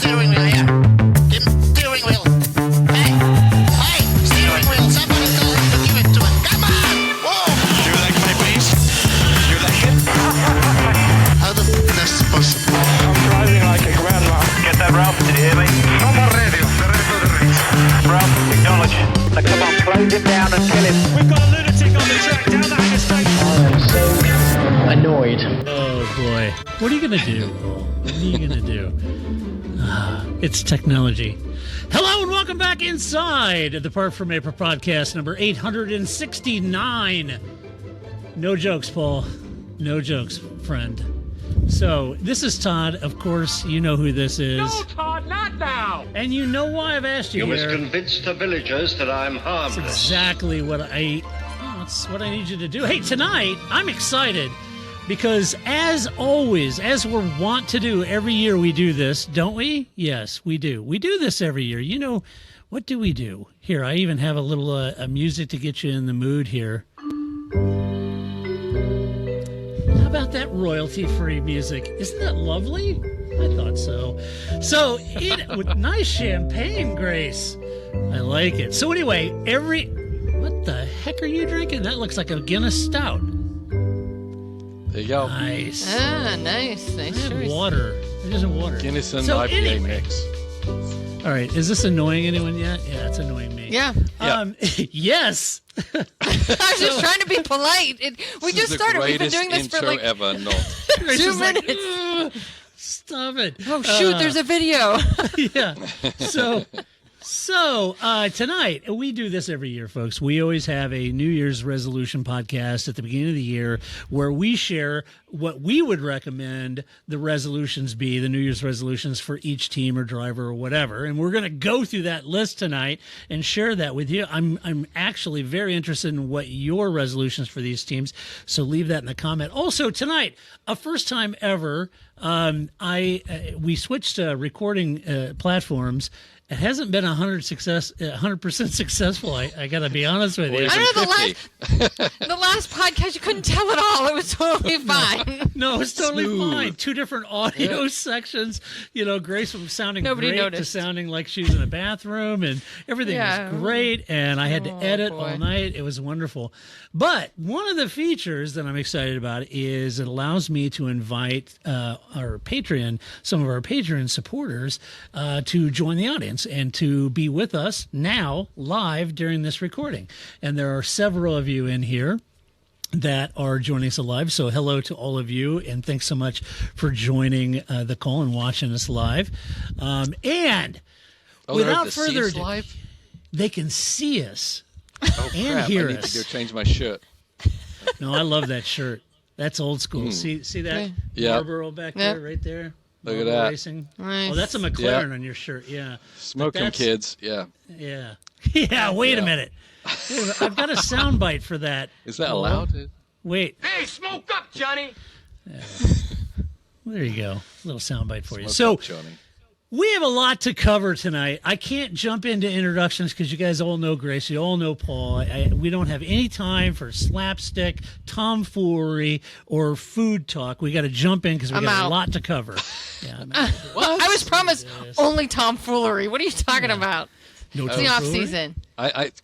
steering wheel here. Give him steering wheel. Hey, steering wheel. Somebody tell him to give it to him. Come on. Whoa. You like my bass? You like it? How the f*** that's possible? I'm driving like a grandma. Get that, Ralph? Did you hear me? No more radio. The rest of the race. Ralph, acknowledge. Now come on, close him down and kill him. We've got a lunatic on the track down the interstate. I am so annoyed. Oh boy. What are you gonna do? What are you gonna do? It's technology. Hello and welcome back inside the Part from April podcast number 869. No jokes, Paul. No jokes, friend. So, this is Todd. Of course, you know who this is. No, Todd, not now. And you know why I've asked you You here. must convince the villagers that I'm harmless. That's exactly what that's what I need you to do. Hey, tonight, I'm excited because as always, as we're wont to do every year we do this, don't we? Yes, we do. We do this every year. You know, what do we do? Here, I even have a little music to get you in the mood here. How about that royalty-free music? Isn't that lovely? I thought so. So, with nice champagne, Grace. I like it. So anyway, what the heck are you drinking? That looks like a Guinness Stout. There you go. Nice. Ah, nice. Nice I have choice. water. There's water. Guinness and So IPA anyway. mix. All right. Is this annoying anyone yet? Yeah, it's annoying me. Yeah. Yes. I was just trying to be polite. We just started. We've been doing this for like ever not. Grace 2 is like, minutes. Stop it. Oh, shoot. There's a video. Yeah. So tonight, we do this every year, folks. We always have a New Year's resolution podcast at the beginning of the year where we share what we would recommend the resolutions be, the New Year's resolutions for each team or driver or whatever. And we're going to go through that list tonight and share that with you. I'm actually very interested in what your resolutions for these teams. So leave that in the comment. Also tonight, a first time ever, we switched recording platforms. It hasn't been 100% successful. I got to be honest with you. I know the last podcast, you couldn't tell it all. It was totally fine. No, it was totally fine. 2 different audio sections. You know, Grace from sounding Nobody great noticed. to sounding like she was in a bathroom, and everything was great. And I had to edit all night. It was wonderful. But one of the features that I'm excited about is it allows me to invite some of our Patreon supporters to join the audience and to be with us now live during this recording. And there are several of you in here that are joining us live. So hello to all of you, and thanks so much for joining the call and watching us live. And without further ado, live? they can see us and Crap, hear I need us. to go change my shirt. No, I love that shirt. That's old school. See that Yeah. Marlboro back there, right there? Look at Marlboro that. Racing. Nice. Oh, that's a McLaren on your shirt. Yeah. Smoke them, that's- kids. Yeah. Yeah. Yeah, wait a minute. I've got a soundbite for that. Is that allowed? Wait. Hey, smoke up, Johnny. There you go. A little soundbite for you. Smoke So up, Johnny. we have a lot to cover tonight. I can't jump into introductions because you guys all know Grace. You all know Paul. We don't have any time for slapstick, tomfoolery, or food talk. We got to jump in because we got a lot to cover. Yeah, I was promised only tomfoolery. What are you talking about? no It's the off tomfoolery? season.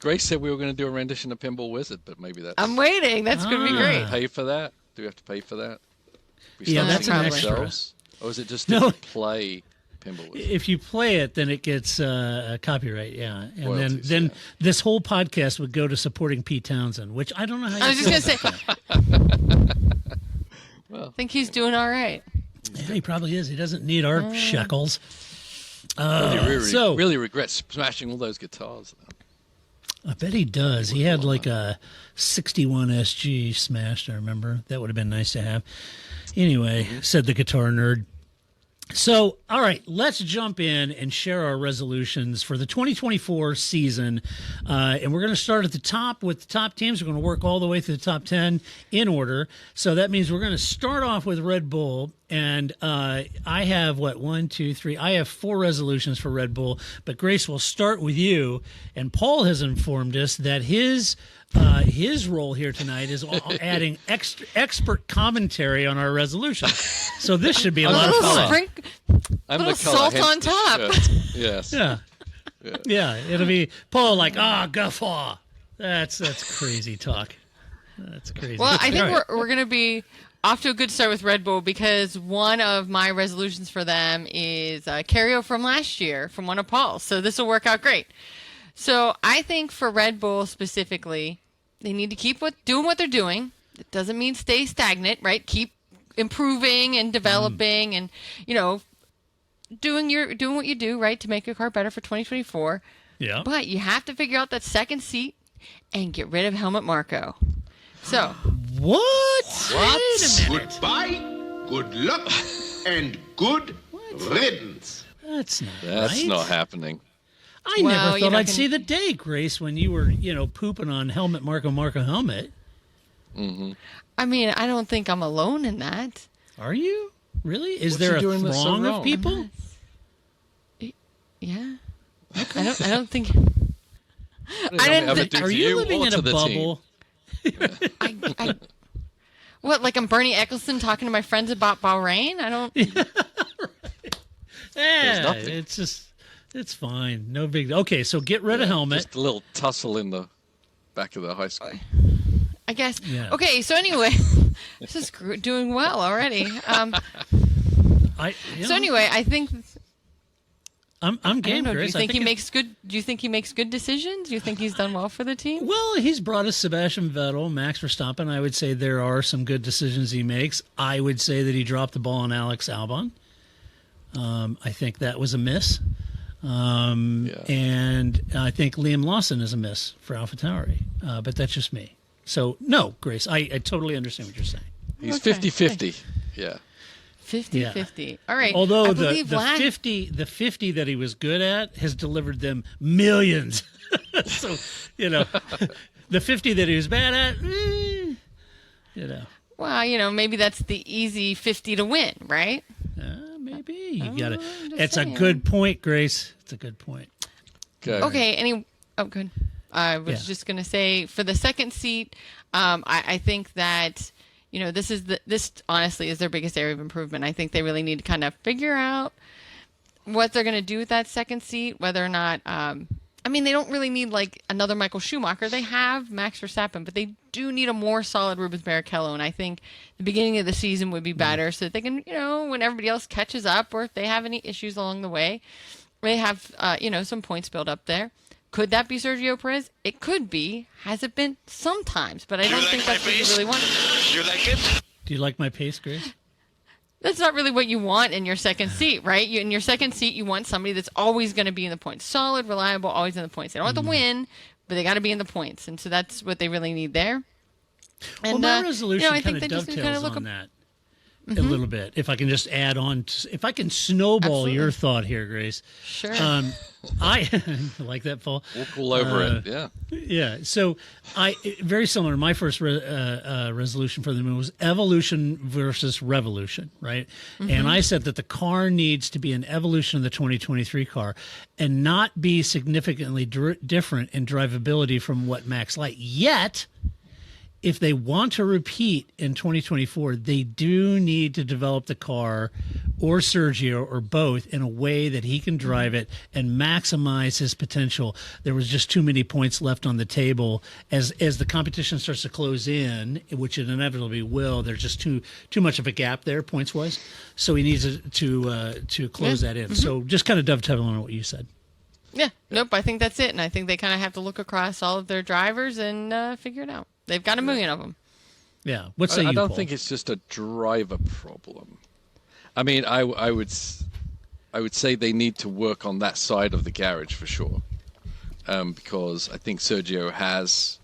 Grace said we were going to do a rendition of Pinball Wizard, but maybe that's... I'm waiting. That's going to be great. Pay for that? Do we have to pay for that? We Yeah, start that's singing an extra. ourselves? Or is it just No. to play Pinball Wizard? If you play it, then it gets copyright, yeah. And Royalties, then yeah. this whole podcast would go to supporting Pete Townsend, which I don't know how you I was just feel going to say, about I think he's doing all right. that. Yeah, he probably is. He doesn't need our shekels. Really regret smashing all those guitars. Though. I bet he does. He had like a 61 SG smashed, I remember. That would have been nice to have. Anyway, said the guitar nerd. So, all right, let's jump in and share our resolutions for the 2024 season. And we're going to start at the top with the top teams. We're going to work all the way through the top 10 in order. So that means we're going to start off with Red Bull. And I have, I have 4 resolutions for Red Bull. But Grace, we'll start with you. And Paul has informed us that his role here tonight is adding expert commentary on our resolution. So this should be a lot of fun. I'm Little the color, salt hence on the top. shirt. Yes. Yeah, it'll be Paul like, guffaw. That's crazy talk. That's crazy. Well, I think All right. we're going to be off to a good start with Red Bull because one of my resolutions for them is carryover from last year from one of Paul's. So this will work out great. So I think for Red Bull specifically, they need to keep doing what they're doing. It doesn't mean stay stagnant, right? Keep improving and developing and, doing what you do, right, to make your car better for 2024. Yeah. But you have to figure out that second seat and get rid of Helmut Marko. So, What? Wait a minute. Goodbye, good luck, and good riddance. That's not That's right. not happening. I Well, never you're thought not I'd gonna- see the day, Grace, when you were, pooping on helmet, Marco helmet. I mean, I don't think I'm alone in that. Are you? Really? Is What there you a doing that's so throng of wrong? people? Yeah. I don't think. I didn't ever thi- do Are to you living or in to a the bubble? What, like I'm Bernie Eccleston talking to my friends about Bahrain? I don't. Yeah, nothing. it's fine. No big. Okay, so get rid of helmet. Just a little tussle in the back of the high school. I guess. Yeah. Okay, so anyway, this is doing well already. So anyway, I think. I'm I don't game, know. Do you Grace. think I he it- makes good? Do you think he makes good decisions? Do you think he's done well for the team? Well, he's brought us Sebastian Vettel, Max Verstappen. I would say there are some good decisions he makes. I would say that he dropped the ball on Alex Albon. I think that was a miss. And I think Liam Lawson is a miss for AlphaTauri. But that's just me. So, no, Grace, I totally understand what you're saying. He's Okay. 50-50. Yeah. 50-50. All right. Although I the believe 50 that he was good at has delivered them millions. So, the 50 that he was bad at, Well, maybe that's the easy 50 to win, right? maybe. You got it. I'm just It's saying. a good point, Grace. It's a good point. Okay. Good. I was Yeah. just going to say for the second seat, I think that, this honestly is their biggest area of improvement. I think they really need to kind of figure out what they're going to do with that second seat, whether or not, they don't really need like another Michael Schumacher. They have Max Verstappen, but they do need a more solid Rubens Barrichello. And I think the beginning of the season would be better so that they can, when everybody else catches up or if they have any issues along the way, they have, some points built up there. Could that be Sergio Perez? It could be. Has it been? Sometimes, but I don't think that's what you really want. You like it? Do you like my pace, Grace? That's not really what you want in your second seat, right? In your second seat, you want somebody that's always going to be in the points. Solid, reliable, always in the points. They don't want to win, but they got to be in the points. And so that's what they really need there. And, Well, my resolution I kind think of they just need to dovetails look on up. that a little bit. If I can just add on, if I can snowball Absolutely. your thought here, Grace. Sure. I like that, Paul. Walk all over it. Yeah. Yeah. So very similar. My first resolution for them was evolution versus revolution, right? And I said that the car needs to be an evolution of the 2023 car and not be significantly different in drivability from what Max liked. Yet, if they want to repeat in 2024, they do need to develop the car or Sergio or both in a way that he can drive it and maximize his potential. There was just too many points left on the table as the competition starts to close in, which it inevitably will. There's just too much of a gap there points wise. So he needs to close that in. So just kind of dovetailing on what you said. Yeah. Nope. I think that's it. And I think they kind of have to look across all of their drivers and figure it out. They've got a million of them. Yeah. What say you, I don't Paul? think it's just a driver problem. I mean, I would say they need to work on that side of the garage for sure, because I think Sergio has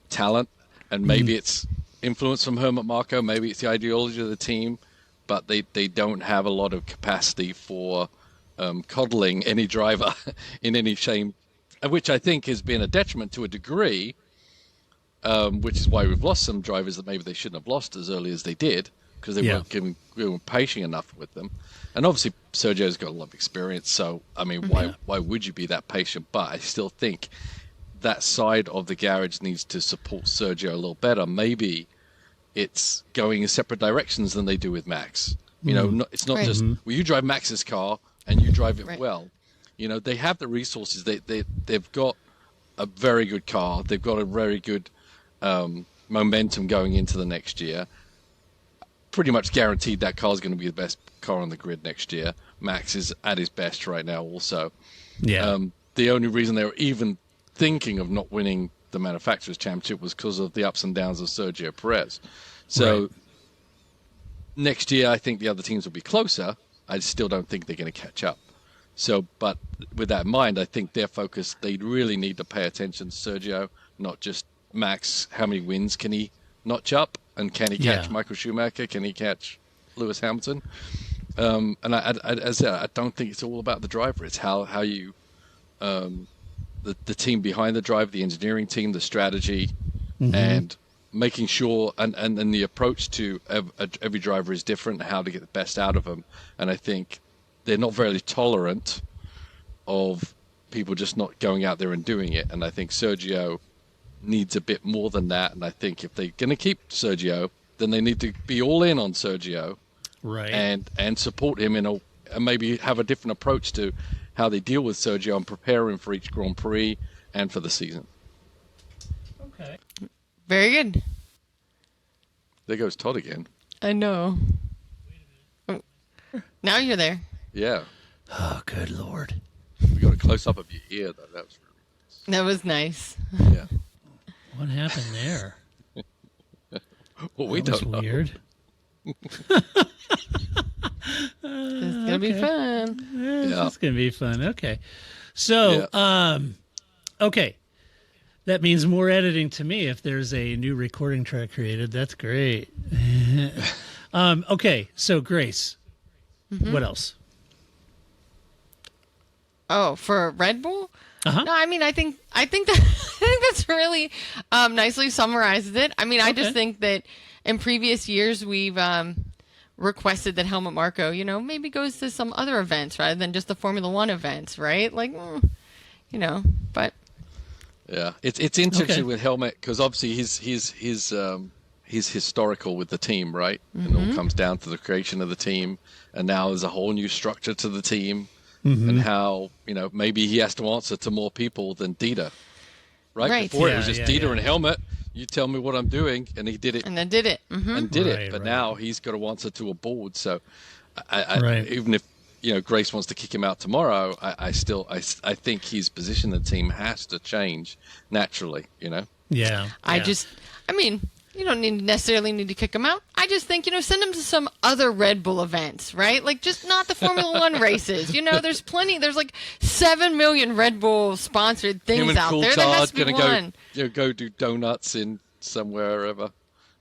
talent, and maybe it's influence from Helmut Marko, maybe it's the ideology of the team, but they don't have a lot of capacity for coddling any driver in any shape, which I think has been a detriment to a degree. Which is why we've lost some drivers that maybe they shouldn't have lost as early as they did, because they weren't patient enough with them. And obviously Sergio's got a lot of experience, so I mean, why would you be that patient? But I still think that side of the garage needs to support Sergio a little better. Maybe it's going in separate directions than they do with Max. It's not just, well, you drive Max's car, and you drive it Right. well, they have the resources. They've got a very good car. They've got a very good momentum going into the next year. Pretty much guaranteed that car is going to be the best car on the grid next year. Max is at his best right now also. Yeah. The only reason they were even thinking of not winning the Manufacturers' Championship was because of the ups and downs of Sergio Perez. So Right. next year, I think the other teams will be closer. I still don't think they're going to catch up. So, but with that in mind, I think their focus, they really need to pay attention to Sergio, not just Max. How many wins can he notch up? And can he catch Yeah. Michael Schumacher? Can he catch Lewis Hamilton? And as I said, I don't think it's all about the driver. It's how you, the team behind the driver, the engineering team, the strategy, and making sure, and the approach to every driver is different, how to get the best out of them. And I think they're not very tolerant of people just not going out there and doing it. And I think Sergio needs a bit more than that. And I think if they're going to keep Sergio, then they need to be all in on Sergio, Right. and support him and maybe have a different approach to how they deal with Sergio and prepare him for each Grand Prix and for the season. Okay. Very good. There goes Todd again. I know. Oh, now you're there. Yeah. Oh, good Lord. We got a close up of your ear, though. That was That was nice. yeah. What happened there? Well, we That was don't know. weird. It's gonna be fun. Yeah. It's going to be fun. Okay. So, okay. That means more editing to me if there's a new recording track created. That's great. Okay. So, Grace, what else? Oh, for Red Bull? Uh-huh. No, I mean, I think that's really nicely summarizes it. I mean, I just Okay. think that in previous years we've requested that Helmut Marko, maybe goes to some other events rather than just the Formula One events, right? Like, but Yeah, it's interesting Okay. with Helmet because obviously he's historical with the team, right? And it all comes down to the creation of the team, and now there's a whole new structure to the team, and how maybe he has to answer to more people than Dieter, right? Right. Before it Yeah, was just yeah, Dieter yeah. and Helmet. You tell me what I'm doing, and he did it and then did it. and did Right, it. But right. now he's got to answer to a board. So, I Right. even if Grace wants to kick him out tomorrow, I think his position in the team has to change naturally. Yeah. I mean, you don't necessarily need to kick him out. I just think, send him to some other Red Bull events, right? Like, just not the Formula One races. There's plenty. There's like 7 million Red Bull sponsored Him things and out there. There has to be gonna one. go do donuts in somewhere or ever.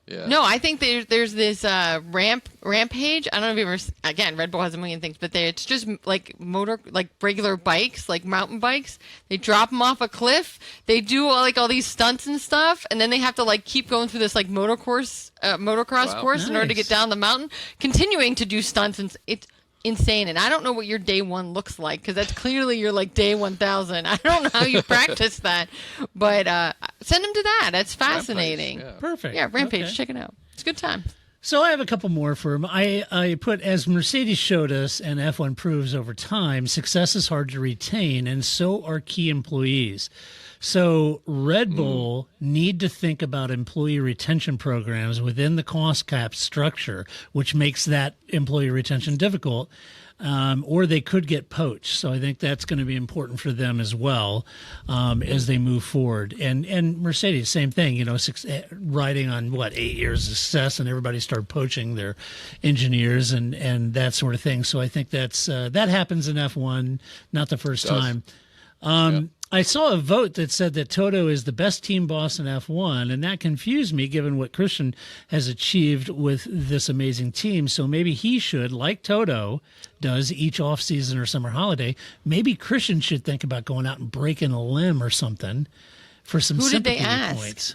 Yeah. No, I think there's this rampage. I don't know if you ever. Again, Red Bull has a million things, but it's just like regular bikes, like mountain bikes. They drop them off a cliff. They do all these stunts and stuff, and then they have to keep going through this motocross Wow. course in order to Nice. get down the mountain, continuing to do stunts, and it's insane. And I don't know what your day one looks like because that's clearly your day 1000. I don't know how you practice that, but send them to that. That's fascinating. Rampage, yeah. Perfect. Yeah, Rampage, Okay. check it out. It's a good time. So I have a couple more for him. I put, as Mercedes showed us and F1 proves over time, success is hard to retain, and so are key employees. So Red Bull need to think about employee retention programs within the cost cap structure, which makes that employee retention difficult. Or they could get poached. So I think that's going to be important for them as well as they move forward. And Mercedes, same thing, riding on 8 years of success, and everybody started poaching their engineers and that sort of thing. So I think that's that happens in F1, not the first time. I saw a vote that said that Toto is the best team boss in F1, and that confused me given what Christian has achieved with this amazing team. So maybe he should, like Toto does each off-season or summer holiday, maybe Christian should think about going out and breaking a limb or something for some Who did they sympathy ask? points.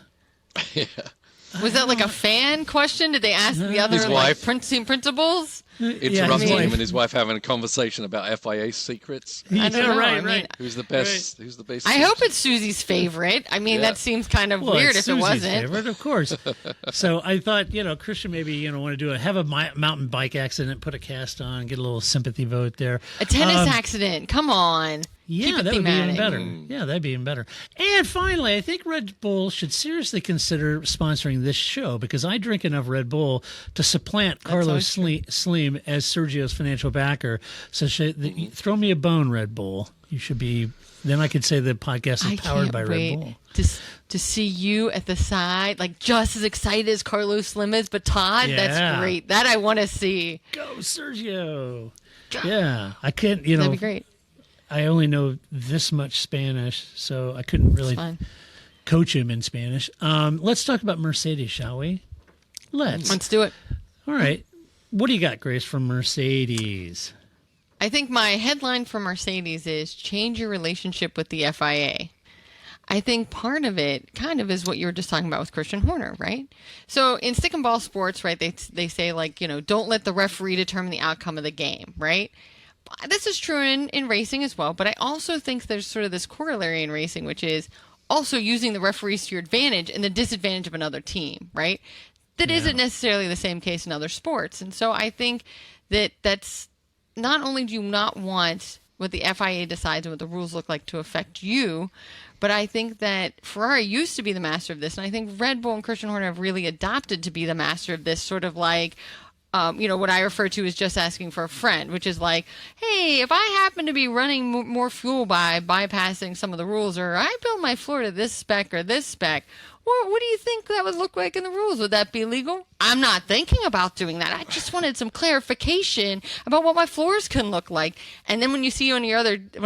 Was that a fan question? Did they ask the other His wife. team principals? interrupting him and his wife having a conversation about FIA secrets. I don't know. right, I right. mean, Who's the best? Who's the best? I hope it's Susie's favorite. I mean, that seems kind of weird it's if it Susie's wasn't. favorite, of course. So I thought, Christian maybe want to have a mountain bike accident, put a cast on, get a little sympathy vote there. A tennis accident. Come on. Yeah, Keep it that would be even thematic. better. Yeah, that'd be even better. And finally, I think Red Bull should seriously consider sponsoring this show because I drink enough Red Bull to supplant Carlos Slim as Sergio's financial backer. So throw me a bone, Red Bull. You should be. Then I could say the podcast is powered by Red Bull. To see you at the side, like just as excited as Carlos Slim is, but Todd, that's great. That I want to see. Go, Sergio. Yeah, I can't. That'd be great. I only know this much Spanish, so I couldn't really coach him in Spanish. Let's talk about Mercedes, shall we? Let's do it. All right. What do you got, Grace, from Mercedes? I think my headline for Mercedes is change your relationship with the FIA. I think part of it kind of is what you were just talking about with Christian Horner, right? So in stick and ball sports, right, they say don't let the referee determine the outcome of the game, right? This is true in racing as well, but I also think there's sort of this corollary in racing, which is also using the referees to your advantage and the disadvantage of another team, right? That isn't necessarily the same case in other sports. And so I think that's not only do you not want what the FIA decides and what the rules look like to affect you, but I think that Ferrari used to be the master of this, and I think Red Bull and Christian Horner have really adopted to be the master of this sort of like, what I refer to as just asking for a friend, which is like, hey, if I happen to be running more fuel by bypassing some of the rules, or I build my floor to this spec or this spec, what do you think that would look like in the rules? Would that be legal? I'm not thinking about doing that. I just wanted some clarification about what my floors can look like. And then when you see one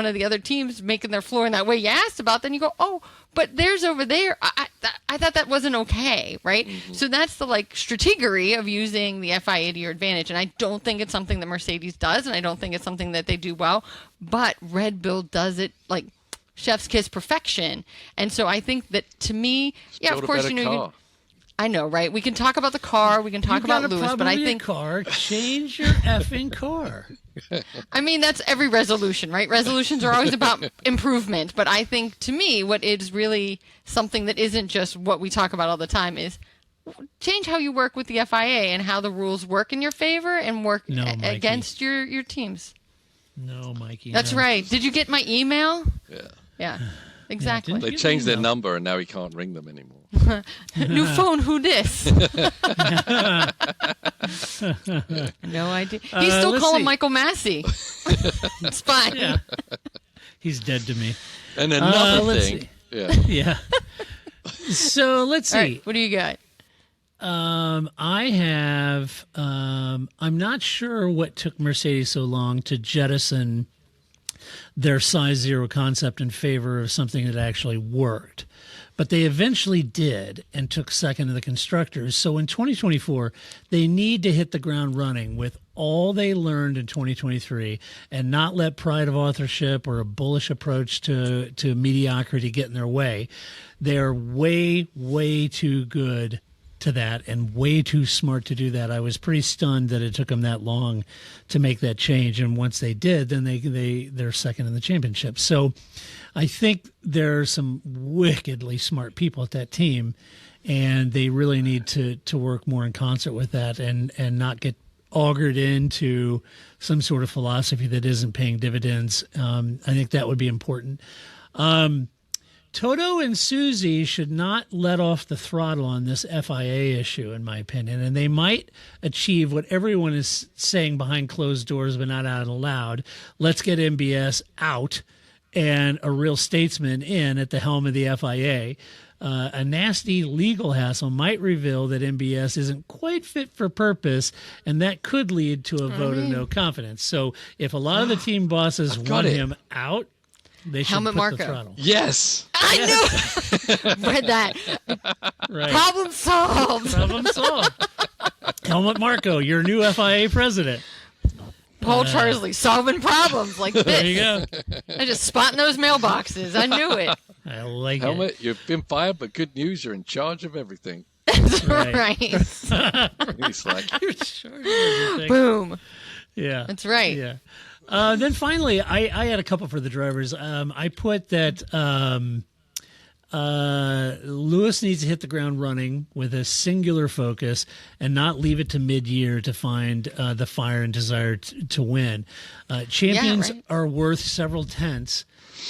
of the other teams making their floor in that way you asked about, then you go, oh, but there's over there. I thought that wasn't okay, right? Mm-hmm. So that's the strategery of using the FIA to your advantage. And I don't think it's something that Mercedes does, and I don't think it's something that they do well. But Red Bull does it like chef's kiss perfection. And so I think that to me, of course, I know, right? We can talk about the car, we can talk about Lewis, but I think change your effing car. I mean, that's every resolution, right? Resolutions are always about improvement, but I think to me what is really something that isn't just what we talk about all the time is change how you work with the FIA and how the rules work in your favor and work against your teams. No, Mikey. That's right. Did you get my email? Yeah, exactly. They changed their number and now he can't ring them anymore. New phone, who dis? No idea. He's still calling Michael Massey. It's fine. Yeah. He's dead to me. And another thing. Yeah. So let's see. Right, what do you got? I have. I'm not sure what took Mercedes so long to jettison their size zero concept in favor of something that actually worked. But they eventually did and took second to the constructors. So in 2024, they need to hit the ground running with all they learned in 2023 and not let pride of authorship or a bullish approach to mediocrity get in their way. They're way, way too good to that and way too smart to do that. I was pretty stunned that it took them that long to make that change. And once they did, then they're second in the championship. So I think there are some wickedly smart people at that team, and they really need to work more in concert with that and not get augured into some sort of philosophy that isn't paying dividends. I think that would be important. Toto and Susie should not let off the throttle on this FIA issue, in my opinion, and they might achieve what everyone is saying behind closed doors but not out loud. Let's get MBS out and a real statesman in at the helm of the FIA. A nasty legal hassle might reveal that MBS isn't quite fit for purpose, and that could lead to a vote of no confidence. So if a lot of the team bosses want him out, they should Helmut put Marko. the throttle. Yes. I knew. Read that. Right. Problem solved. Problem solved. Helmut Marko, your new FIA president. Paul Charsley solving problems like this. There you go. I just spotting those mailboxes. I knew it. I like Helmut, you've been fired, but good news, you're in charge of everything. That's right. He's like, You're charging everything. Boom. Yeah. That's right. Yeah. Then finally, I had a couple for the drivers. I put that Lewis needs to hit the ground running with a singular focus and not leave it to mid-year to find the fire and desire to win. Champions are worth several tenths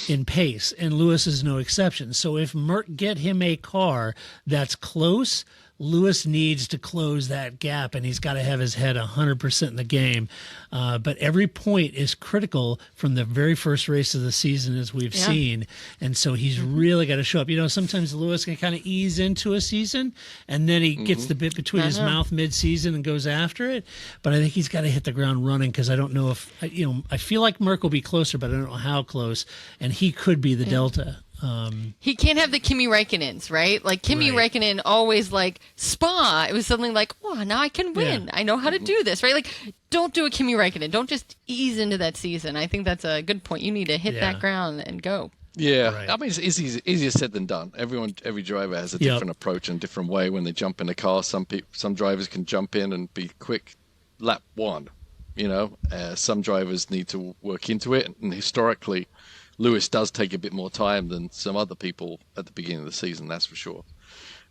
in pace, and Lewis is no exception. So if Merck get him a car that's close, Lewis needs to close that gap, and he's got to have his head 100% in the game. But every point is critical from the very first race of the season, as we've seen. And so he's really got to show up. You know, sometimes Lewis can kind of ease into a season, and then he gets the bit between his mouth mid-season and goes after it. But I think he's got to hit the ground running, because I don't know if, I feel like Merck will be closer, but I don't know how close. And he could be the delta. He can't have the Kimi Räikkönens, right? Like Kimi Räikkönen always like Spa. It was something like, oh, now I can win. I know how to do this, right? Like, don't do a Kimi Räikkönen. Don't just ease into that season. I think that's a good point. You need to hit that ground and go. Yeah, Right. I mean, it's easier said than done. Every driver has a different approach and different way when they jump in a car. Some drivers can jump in and be quick lap one. Some drivers need to work into it, and historically, Lewis does take a bit more time than some other people at the beginning of the season. That's for sure.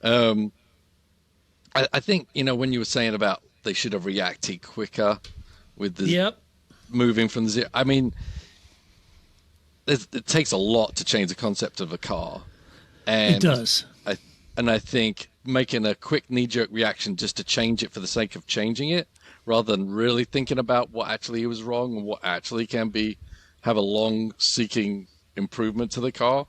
I think when you were saying about they should have reacted quicker with the moving from the zero. I mean, it takes a lot to change the concept of a car, and It does. I think making a quick knee-jerk reaction just to change it for the sake of changing it, rather than really thinking about what actually was wrong and what actually can have a long-seeking improvement to the car.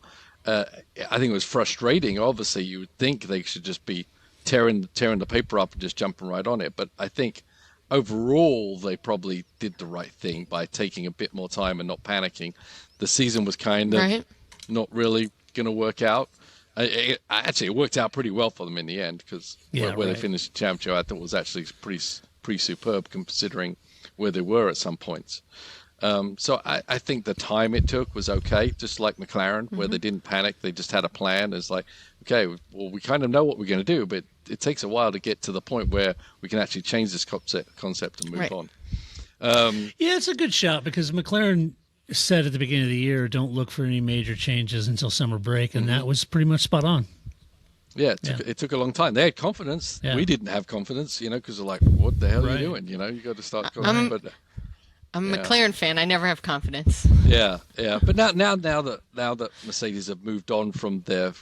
I think it was frustrating. Obviously, you would think they should just be tearing the paper up and just jumping right on it. But I think overall, they probably did the right thing by taking a bit more time and not panicking. The season was kind of not really going to work out. Actually, it worked out pretty well for them in the end, because where they finished the championship, I thought was actually pretty superb considering where they were at some points. So I think the time it took was okay, just like McLaren, where they didn't panic. They just had a plan. It's like, okay, well, we kind of know what we're going to do, but it takes a while to get to the point where we can actually change this concept and move on. It's a good shout, because McLaren said at the beginning of the year, don't look for any major changes until summer break, and that was pretty much spot on. Yeah, it took a long time. They had confidence. Yeah. We didn't have confidence, because they're like, what the hell are you doing? You got to start confidence. I'm a McLaren fan. I never have confidence. Yeah. But now that Mercedes have moved on from their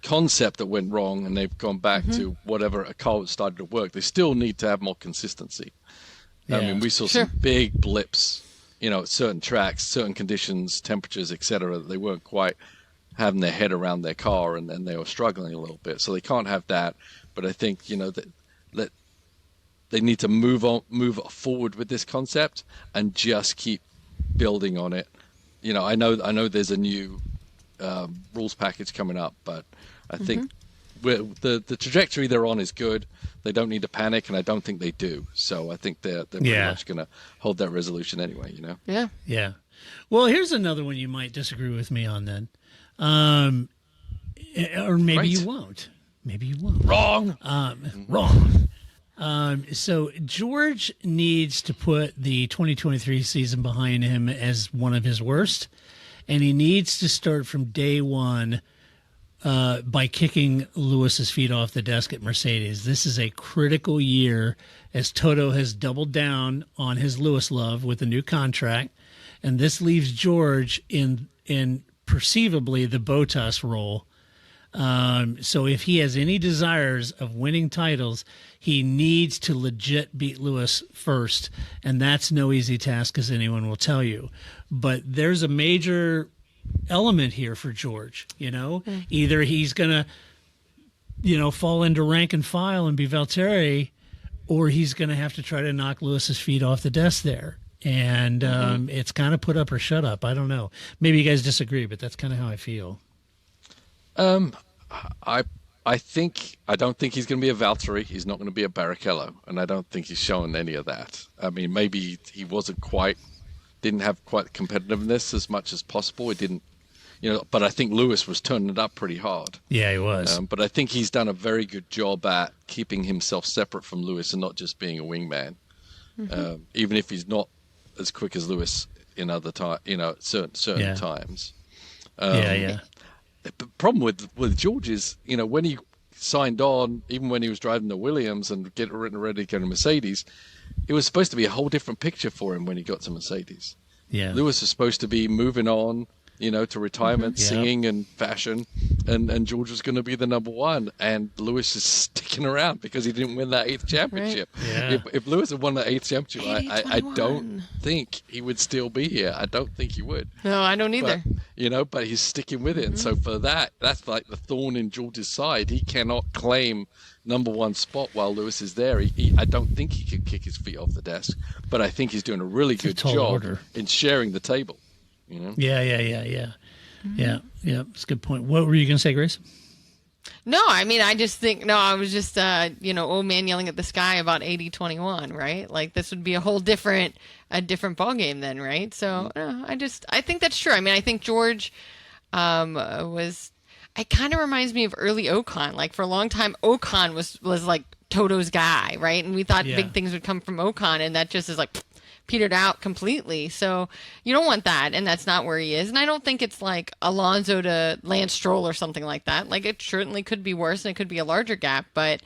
concept that went wrong and they've gone back to whatever a car that started to work, they still need to have more consistency. Yeah. I mean, we saw some big blips, at certain tracks, certain conditions, temperatures, etc. They weren't quite having their head around their car, and they were struggling a little bit. So they can't have that. But I think that they need to move forward with this concept and just keep building on it. I know there's a new rules package coming up, but I think the trajectory they're on is good. They don't need to panic, and I don't think they do. So I think they're pretty much going to hold that resolution anyway. Yeah. Well, here's another one you might disagree with me on then, or maybe you won't. Maybe you won't. Wrong. Wrong. So George needs to put the 2023 season behind him as one of his worst, and he needs to start from day one by kicking Lewis's feet off the desk at Mercedes. This is a critical year, as Toto has doubled down on his Lewis love with a new contract, and this leaves George in perceivably the Bottas role. So if he has any desires of winning titles, he needs to legit beat Lewis first, and that's no easy task, as anyone will tell you. But there's a major element here for George. Either he's gonna fall into rank and file and be Valtteri, or he's gonna have to try to knock Lewis's feet off the desk there. And it's kind of put up or shut up. I don't know. Maybe you guys disagree, but that's kind of how I feel. I don't think he's going to be a Valtteri. He's not going to be a Barrichello, and I don't think he's shown any of that. I mean, maybe he didn't have quite competitiveness as much as possible. But I think Lewis was turning it up pretty hard. Yeah, he was. But I think he's done a very good job at keeping himself separate from Lewis and not just being a wingman. Even if he's not as quick as Lewis in other time, certain times. Yeah. The problem with George is, when he signed on, even when he was driving the Williams and getting ready to go to Mercedes, it was supposed to be a whole different picture for him when he got to Mercedes. Yeah. Lewis was supposed to be moving on, to retirement, singing and fashion, and George was going to be the number one, and Lewis is sticking around because he didn't win that 8th championship. Right. Yeah. If Lewis had won that 8th championship, I don't think he would still be here. I don't think he would. No, I don't either. But he's sticking with it. And so for that's like the thorn in George's side. He cannot claim number one spot while Lewis is there. I don't think he can kick his feet off the desk, but I think he's doing a really good job in sharing the table. Yeah. Yeah. It's a good point. What were you going to say, Grace? No, I mean, I was just, old man yelling at the sky about 80-21, right? Like this would be a whole different ball game then, right? So I think that's true. I mean, I think George it kind of reminds me of early Ocon. Like for a long time, Ocon was like Toto's guy, right? And we thought big things would come from Ocon, and that just is like petered out completely. So you don't want that, and that's not where he is. And I don't think it's like Alonso to Lance Stroll or something like that. Like it certainly could be worse, and it could be a larger gap. But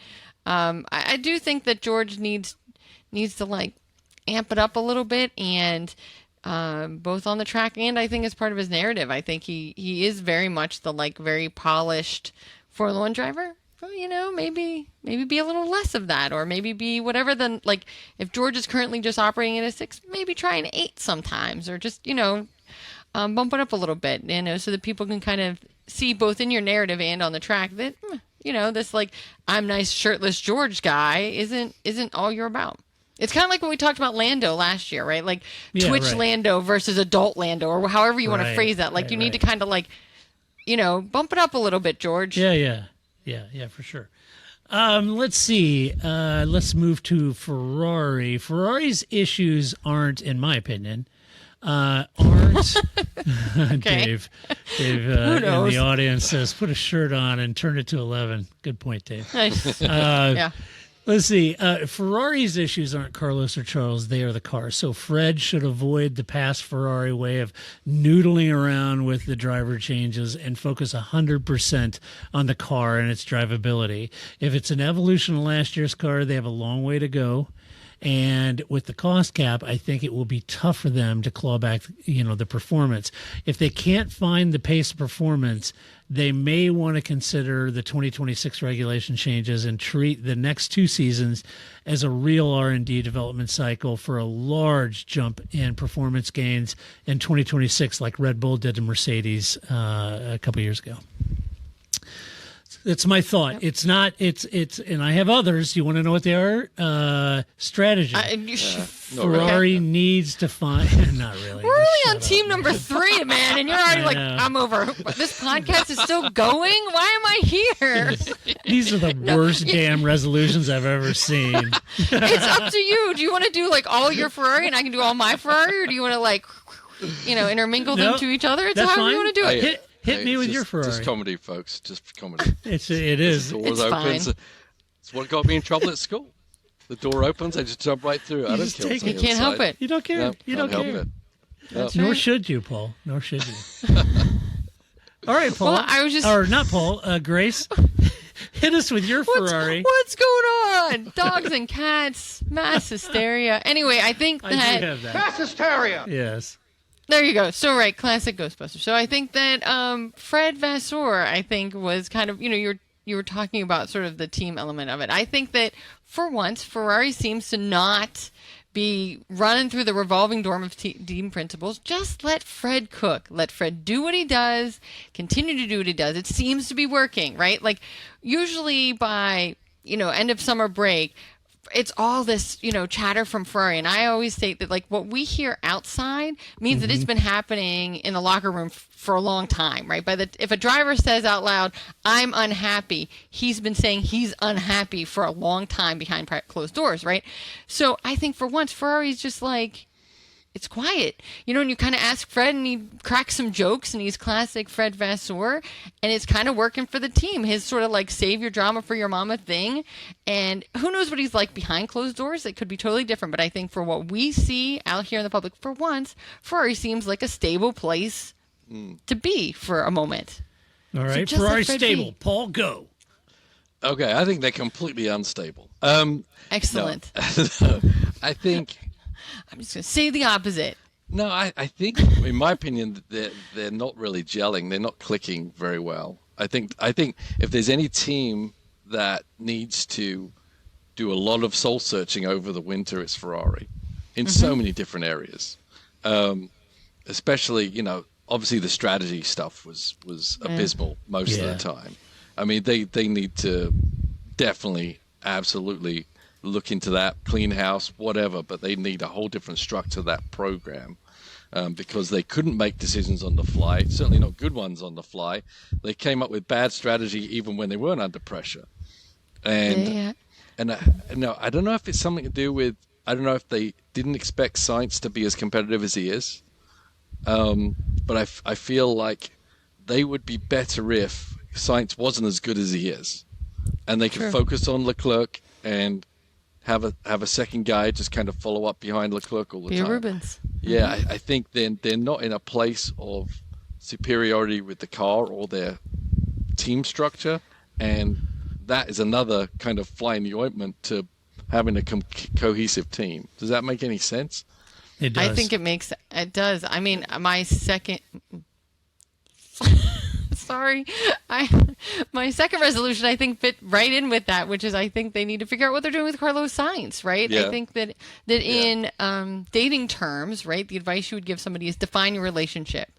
I do think that George needs to like amp it up a little bit, and both on the track and I think as part of his narrative. I think he is very much the like very polished Formula One driver. Well, maybe be a little less of that, or maybe be whatever. Then, like, if George is currently just operating at a 6, maybe try an 8 sometimes, or just bump it up a little bit, so that people can kind of see both in your narrative and on the track that this like I'm nice shirtless George guy isn't all you're about. It's kind of like when we talked about Lando last year, right? Like Twitch Lando versus adult Lando, or however you want to phrase that. Like you need to kind of like bump it up a little bit, George. Yeah, for sure. Let's see. Let's move to Ferrari. Ferrari's issues aren't, in my opinion, Dave in the audience says, put a shirt on and turn it to 11. Good point, Dave. Nice. Let's see. Ferrari's issues aren't Carlos or Charles. They are the car. So Fred should avoid the past Ferrari way of noodling around with the driver changes and focus 100% on the car and its drivability. If it's an evolution of last year's car, they have a long way to go. And with the cost cap, I think it will be tough for them to claw back, the performance. If they can't find the pace of performance, they may want to consider the 2026 regulation changes and treat the next 2 seasons as a real R&D development cycle for a large jump in performance gains in 2026, like Red Bull did to Mercedes a couple years ago. It's my thought. Yep. It's not. It's. And I have others. You want to know what they are? Strategy. Ferrari needs to find. Not really. We're only on team number 3, man, and you're already like, I'm over. This podcast is still going. Why am I here? These are the worst damn resolutions I've ever seen. It's up to you. Do you want to do like all your Ferrari and I can do all my Ferrari, or do you want to like, intermingle them to each other? It's however you want to do it. Hit me with your Ferrari. Just comedy, folks. Just comedy. It is. The door opens. It's what got me in trouble at school. The door opens, I just jump right through. I don't care. You can't help it. You don't care. No, you don't help care. it. No. Nor should you, Paul. Nor should you. All right, Paul. Well, I was just... Or not Paul. Grace. Hit us with your Ferrari. What's going on? Dogs and cats. Mass hysteria. Anyway, I think that... I do have that. Mass hysteria! Yes. There you go. So, right, classic Ghostbusters. So I think that Fred Vasseur, I think, was kind of, you were talking about sort of the team element of it. I think that for once, Ferrari seems to not be running through the revolving door of team principles. Just let Fred cook. Let Fred do what he does, continue to do what he does. It seems to be working, right? Like, usually by, end of summer break, it's all this, chatter from Ferrari. And I always state that, like, what we hear outside means that it's been happening in the locker room for a long time, right? If a driver says out loud, I'm unhappy, he's been saying he's unhappy for a long time behind closed doors, right? So I think for once, Ferrari's just like, it's quiet, and you kind of ask Fred and he cracks some jokes and he's classic Fred Vasseur, and it's kind of working for the team. His sort of like save your drama for your mama thing. And who knows what he's like behind closed doors? It could be totally different. But I think for what we see out here in the public, for once, Ferrari seems like a stable place to be for a moment. All right. So Ferrari stable. Paul, go. Okay. I think they're completely unstable. Excellent. No. I think... I'm just going to say the opposite. No, I think, in my opinion, they're not really gelling. They're not clicking very well. I think if there's any team that needs to do a lot of soul searching over the winter, it's Ferrari, in so many different areas. Especially, obviously the strategy stuff was abysmal most of the time. I mean, they need to definitely, absolutely look into that, clean house, whatever, but they need a whole different structure to that program because they couldn't make decisions on the fly, certainly not good ones on the fly. They came up with bad strategy even when they weren't under pressure. And I don't know if it's something to do with, I don't know if they didn't expect Sainz to be as competitive as he is, but I feel like they would be better if Sainz wasn't as good as he is, and they could focus on Leclerc and have a second guy just kind of follow up behind Leclerc all the time. Rubens. Yeah, I think they're not in a place of superiority with the car or their team structure, and that is another kind of fly in the ointment to having a cohesive team. Does that make any sense? It does. I think it does. I mean, my second... Sorry. My second resolution, I think, fit right in with that, which is I think they need to figure out what they're doing with Carlos Sainz, right? Yeah. I think that in dating terms, right, the advice you would give somebody is define your relationship.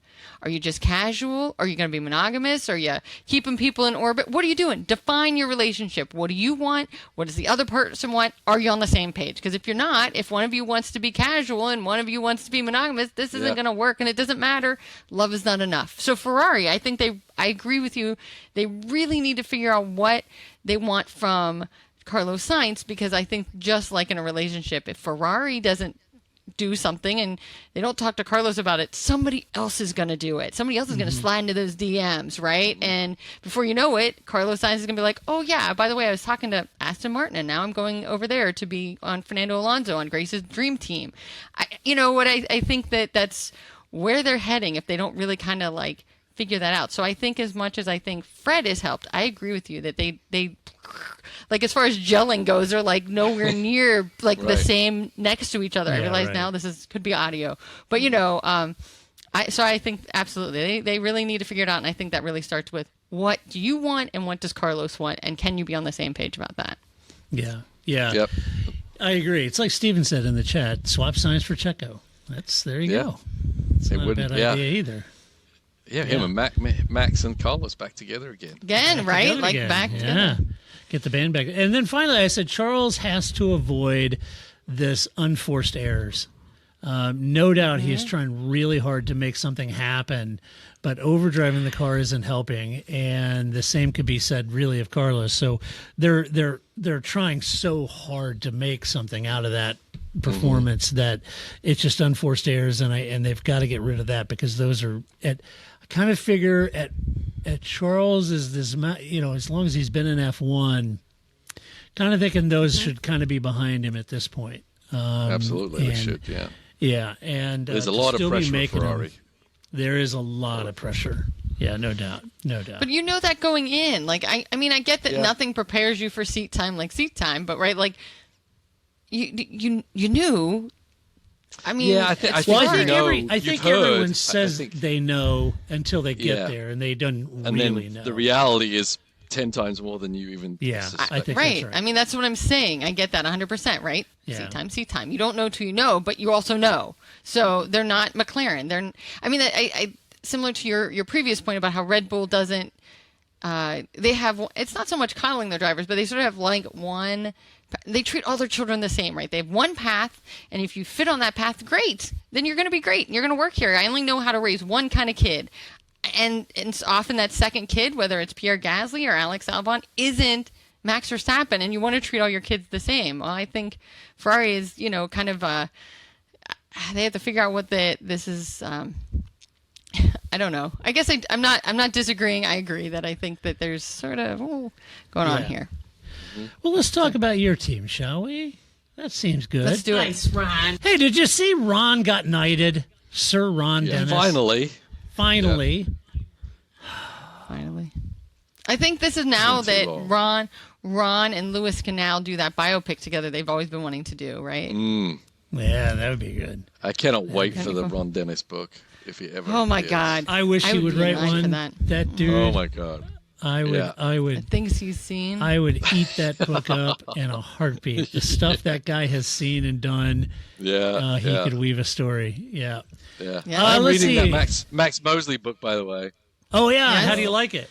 Are you just casual? Are you going to be monogamous? Are you keeping people in orbit? What are you doing? Define your relationship. What do you want? What does the other person want? Are you on the same page? Because if you're not, if one of you wants to be casual and one of you wants to be monogamous, this isn't going to work, and it doesn't matter. Love is not enough. So Ferrari, I think I agree with you. They really need to figure out what they want from Carlos Sainz, because I think just like in a relationship, if Ferrari doesn't do something and they don't talk to Carlos about it, somebody else is going to do it. Somebody else is going to slide into those DMs, right? And before you know it, Carlos Sainz is going to be like, oh yeah, by the way, I was talking to Aston Martin and now I'm going over there to be on Fernando Alonso on Grace's dream team. I think that's where they're heading if they don't really kind of like figure that out. So I think as much as I think Fred has helped, I agree with you that they like as far as gelling goes, they're like nowhere near like the same next to each other. I realize now this could be audio, but I think absolutely they really need to figure it out, and I think that really starts with what do you want and what does Carlos want, and can you be on the same page about that? Yeah. Yep. I agree. It's like Steven said in the chat, swap Sainz for Checo. There you go. It's not a bad idea either. Yeah, him and Max and Carlos back together again. Right? Like back together. Get the band back. And then finally, I said Charles has to avoid this unforced errors. No doubt he's trying really hard to make something happen, but overdriving the car isn't helping. And the same could be said really of Carlos. So they're trying so hard to make something out of that performance that it's just unforced errors, and they've got to get rid of that, because those are I kind of figure at Charles is this, as long as he's been in F1, kind of thinking those should kind of be behind him at this point. Absolutely, they should. Yeah, and there's a lot of pressure for Ferrari. There is a lot of pressure. Yeah, no doubt. But you know that going in, like I mean, I get that nothing prepares you for seat time like seat time, but right, like you knew. I mean, I think everyone says they know until they get there, and they don't really know. The reality is 10 times more than you even suspect. I think right. That's right. I mean, that's what I'm saying. I get that 100%, right? Yeah. Seat time. You don't know till you know, but you also know. So they're not McLaren. I similar to your previous point about how Red Bull doesn't. They have. It's not so much coddling their drivers, but they sort of have like one. They treat all their children the same, right? They have one path, and if you fit on that path, great. Then you're going to be great, and you're going to work here. I only know how to raise one kind of kid. And often that second kid, whether it's Pierre Gasly or Alex Albon, isn't Max Verstappen, and you want to treat all your kids the same. Well, I think Ferrari is, kind of they have to figure out what this is. I don't know. I guess I'm not disagreeing. I agree that I think that there's sort of going on here. Well, let's talk about your team, shall we? That seems good. Let's do it. Ron. Hey, did you see Ron got knighted? Sir Ron Dennis. Finally. Finally. Finally. I think this is now that Ron and Lewis can now do that biopic together they've always been wanting to do, right? Yeah, that would be good. I cannot wait for the Ron Dennis book, if he ever Oh my appears. God. I wish he would be in write line for one. that. Dude. Oh my God. I would. Yeah. I The would. things he's seen. I would eat that book up in a heartbeat. The stuff that guy has seen and done. Yeah. He could weave a story. Yeah. Yeah. Yeah. I'm Let's reading see. that Max Mosley book, by the way. Oh yeah. Yes. How do you like it?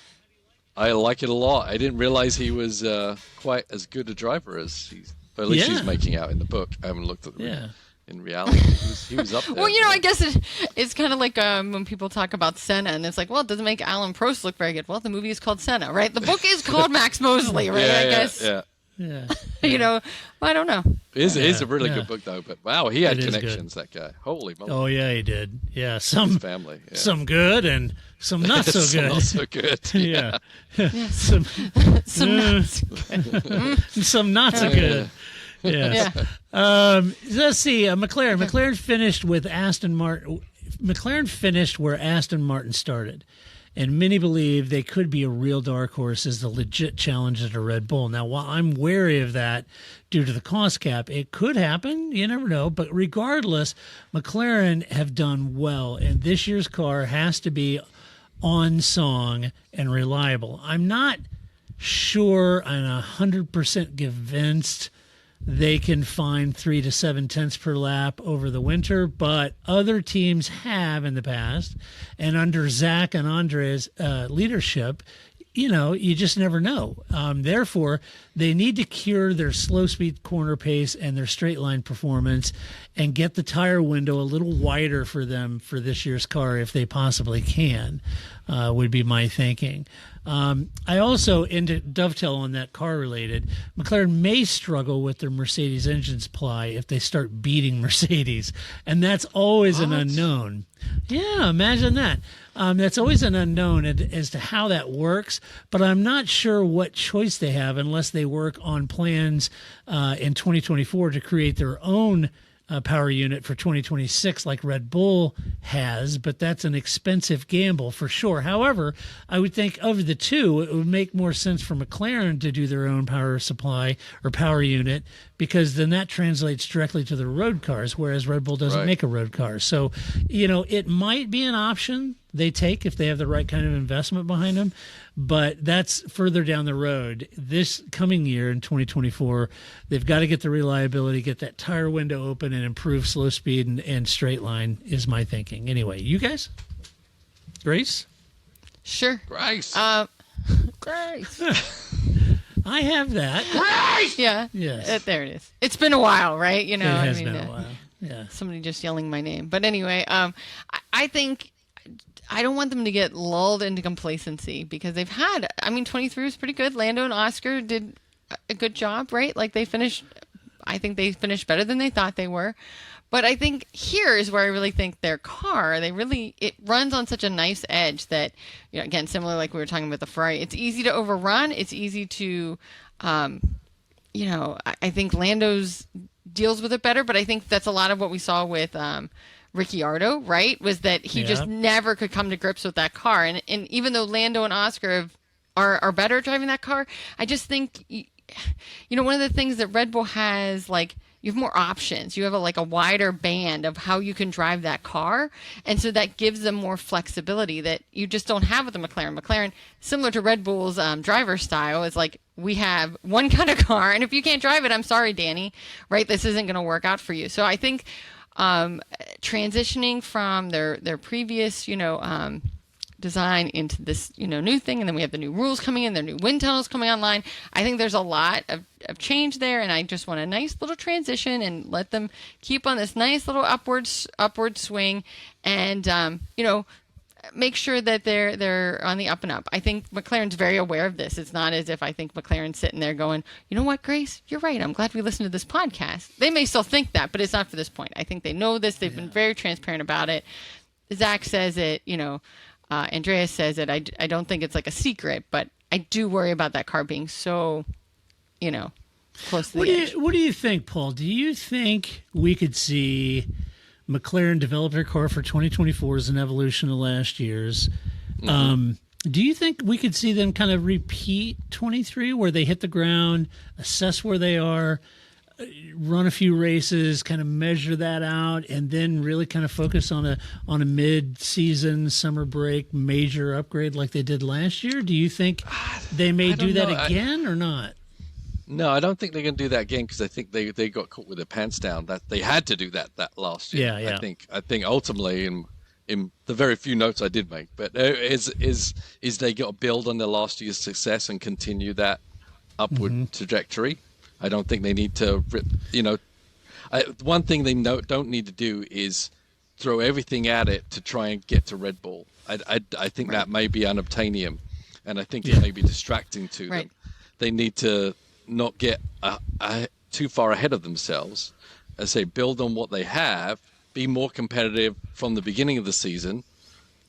I like it a lot. I didn't realize he was quite as good a driver as at least Yeah. he's making out in the book. I haven't looked at the Yeah. in reality. He was up there. Well, I guess it's kind of like when people talk about Senna, and it's like, well, it doesn't make Alan Prost look very good. Well, the movie is called Senna, right? The book is called Max Mosley, right? I guess. Yeah. Yeah. I don't know. It is a really Yeah. good book, though. But wow, he had It is connections, that guy. Holy moly. Oh yeah, he did. Yeah. His Some family. Yeah. some good and some not so Some good. not so good. Yeah. some Some nuts. some not so good. Yes. Yeah. Let's see. McLaren. McLaren finished with Aston Martin. McLaren finished where Aston Martin started, and many believe they could be a real dark horse as the legit challenger to Red Bull. Now, while I'm wary of that due to the cost cap, it could happen. You never know. But regardless, McLaren have done well, and this year's car has to be on song and reliable. I'm not sure I'm 100% convinced they can find 3 to 7 tenths per lap over the winter, but other teams have in the past. And under Zach and Andre's leadership, you just never know. Therefore, they need to cure their slow speed corner pace and their straight line performance and get the tire window a little wider for them for this year's car if they possibly can, would be my thinking. I also, into dovetail on that car related, McLaren may struggle with their Mercedes engine supply if they start beating Mercedes, and that's always an unknown. Yeah, imagine that. That's always an unknown as to how that works, but I'm not sure what choice they have unless they work on plans in 2024 to create their own power unit for 2026 like Red Bull has, but that's an expensive gamble for sure. However, I would think of the two, it would make more sense for McLaren to do their own power supply or power unit, because then that translates directly to the road cars, whereas Red Bull doesn't make a road car. So, it might be an option they take if they have the right kind of investment behind them, but that's further down the road. This coming year in 2024, they've got to get the reliability, get that tire window open, and improve slow speed and straight line is my thinking. Anyway, you guys? Grace? Sure. Grace. Grace. I have that. Yeah. Yes. There it is. It's been a while, right? It has been a while. Yeah. Somebody just yelling my name. But anyway, I think I don't want them to get lulled into complacency, because they've had, 23 was pretty good. Lando and Oscar did a good job, right? Like I think they finished better than they thought they were. But I think here is where I really think their car, it runs on such a nice edge that, again, similar like we were talking about the Ferrari, it's easy to overrun. It's easy to, I think Lando's deals with it better, but I think that's a lot of what we saw with Ricciardo, right? Was that he just never could come to grips with that car. And even though Lando and Oscar are better at driving that car, I just think, one of the things that Red Bull has, you have more options. You have a wider band of how you can drive that car. And so that gives them more flexibility that you just don't have with the McLaren. McLaren, similar to Red Bull's driver style, is we have one kind of car, and if you can't drive it, I'm sorry, Danny, right? This isn't going to work out for you. So I think transitioning from their previous, design into this, new thing, and then we have the new rules coming in, their new wind tunnels coming online. I think there's a lot of change there, and I just want a nice little transition and let them keep on this nice little upward swing. And make sure that they're on the up and up. I think McLaren's very aware of this. It's not as if I think McLaren's sitting there going, you know what, Grace, you're right. I'm glad we listened to this podcast. They may still think that, but it's not for this point. I think they know this. They've been very transparent about it. Zach says it, Andreas says it. I don't think it's like a secret, but I do worry about that car being so, close to the edge. What do you think, Paul? Do you think we could see McLaren develop their car for 2024 as an evolution of last year's? Do you think we could see them kind of repeat 23 where they hit the ground, assess where they are, run a few races, kind of measure that out, and then really kind of focus on a mid-season summer break major upgrade like they did last year? Do you think they may do that again or not? No, I don't think they're going to do that again because I think they got caught with their pants down. That they had to do that last year. Yeah. I think ultimately in the very few notes I did make, but is they got to build on their last year's success and continue that upward trajectory. I don't think they need to, one thing they don't need to do is throw everything at it to try and get to Red Bull. I think that may be unobtainium, and I think it may be distracting to them. They need to not get too far ahead of themselves. I say build on what they have, be more competitive from the beginning of the season,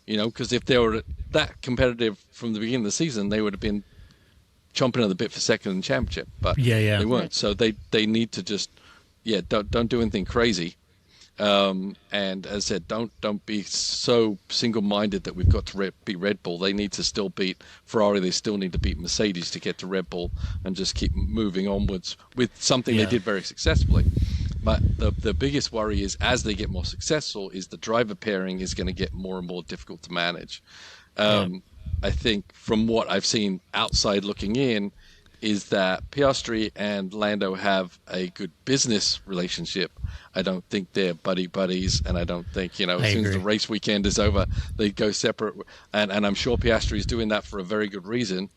because if they were that competitive from the beginning of the season, they would have been chomping at the bit for second in the championship, but they weren't. So they need to just, don't do anything crazy. And as I said, don't be so single-minded that we've got to beat Red Bull. They need to still beat Ferrari. They still need to beat Mercedes to get to Red Bull and just keep moving onwards with something they did very successfully. But the biggest worry is as they get more successful is the driver pairing is going to get more and more difficult to manage. I think from what I've seen outside looking in is that Piastri and Lando have a good business relationship. I don't think they're buddies, and I don't think, as soon as the race weekend is over, they go separate. And I'm sure Piastri is doing that for a very good reason.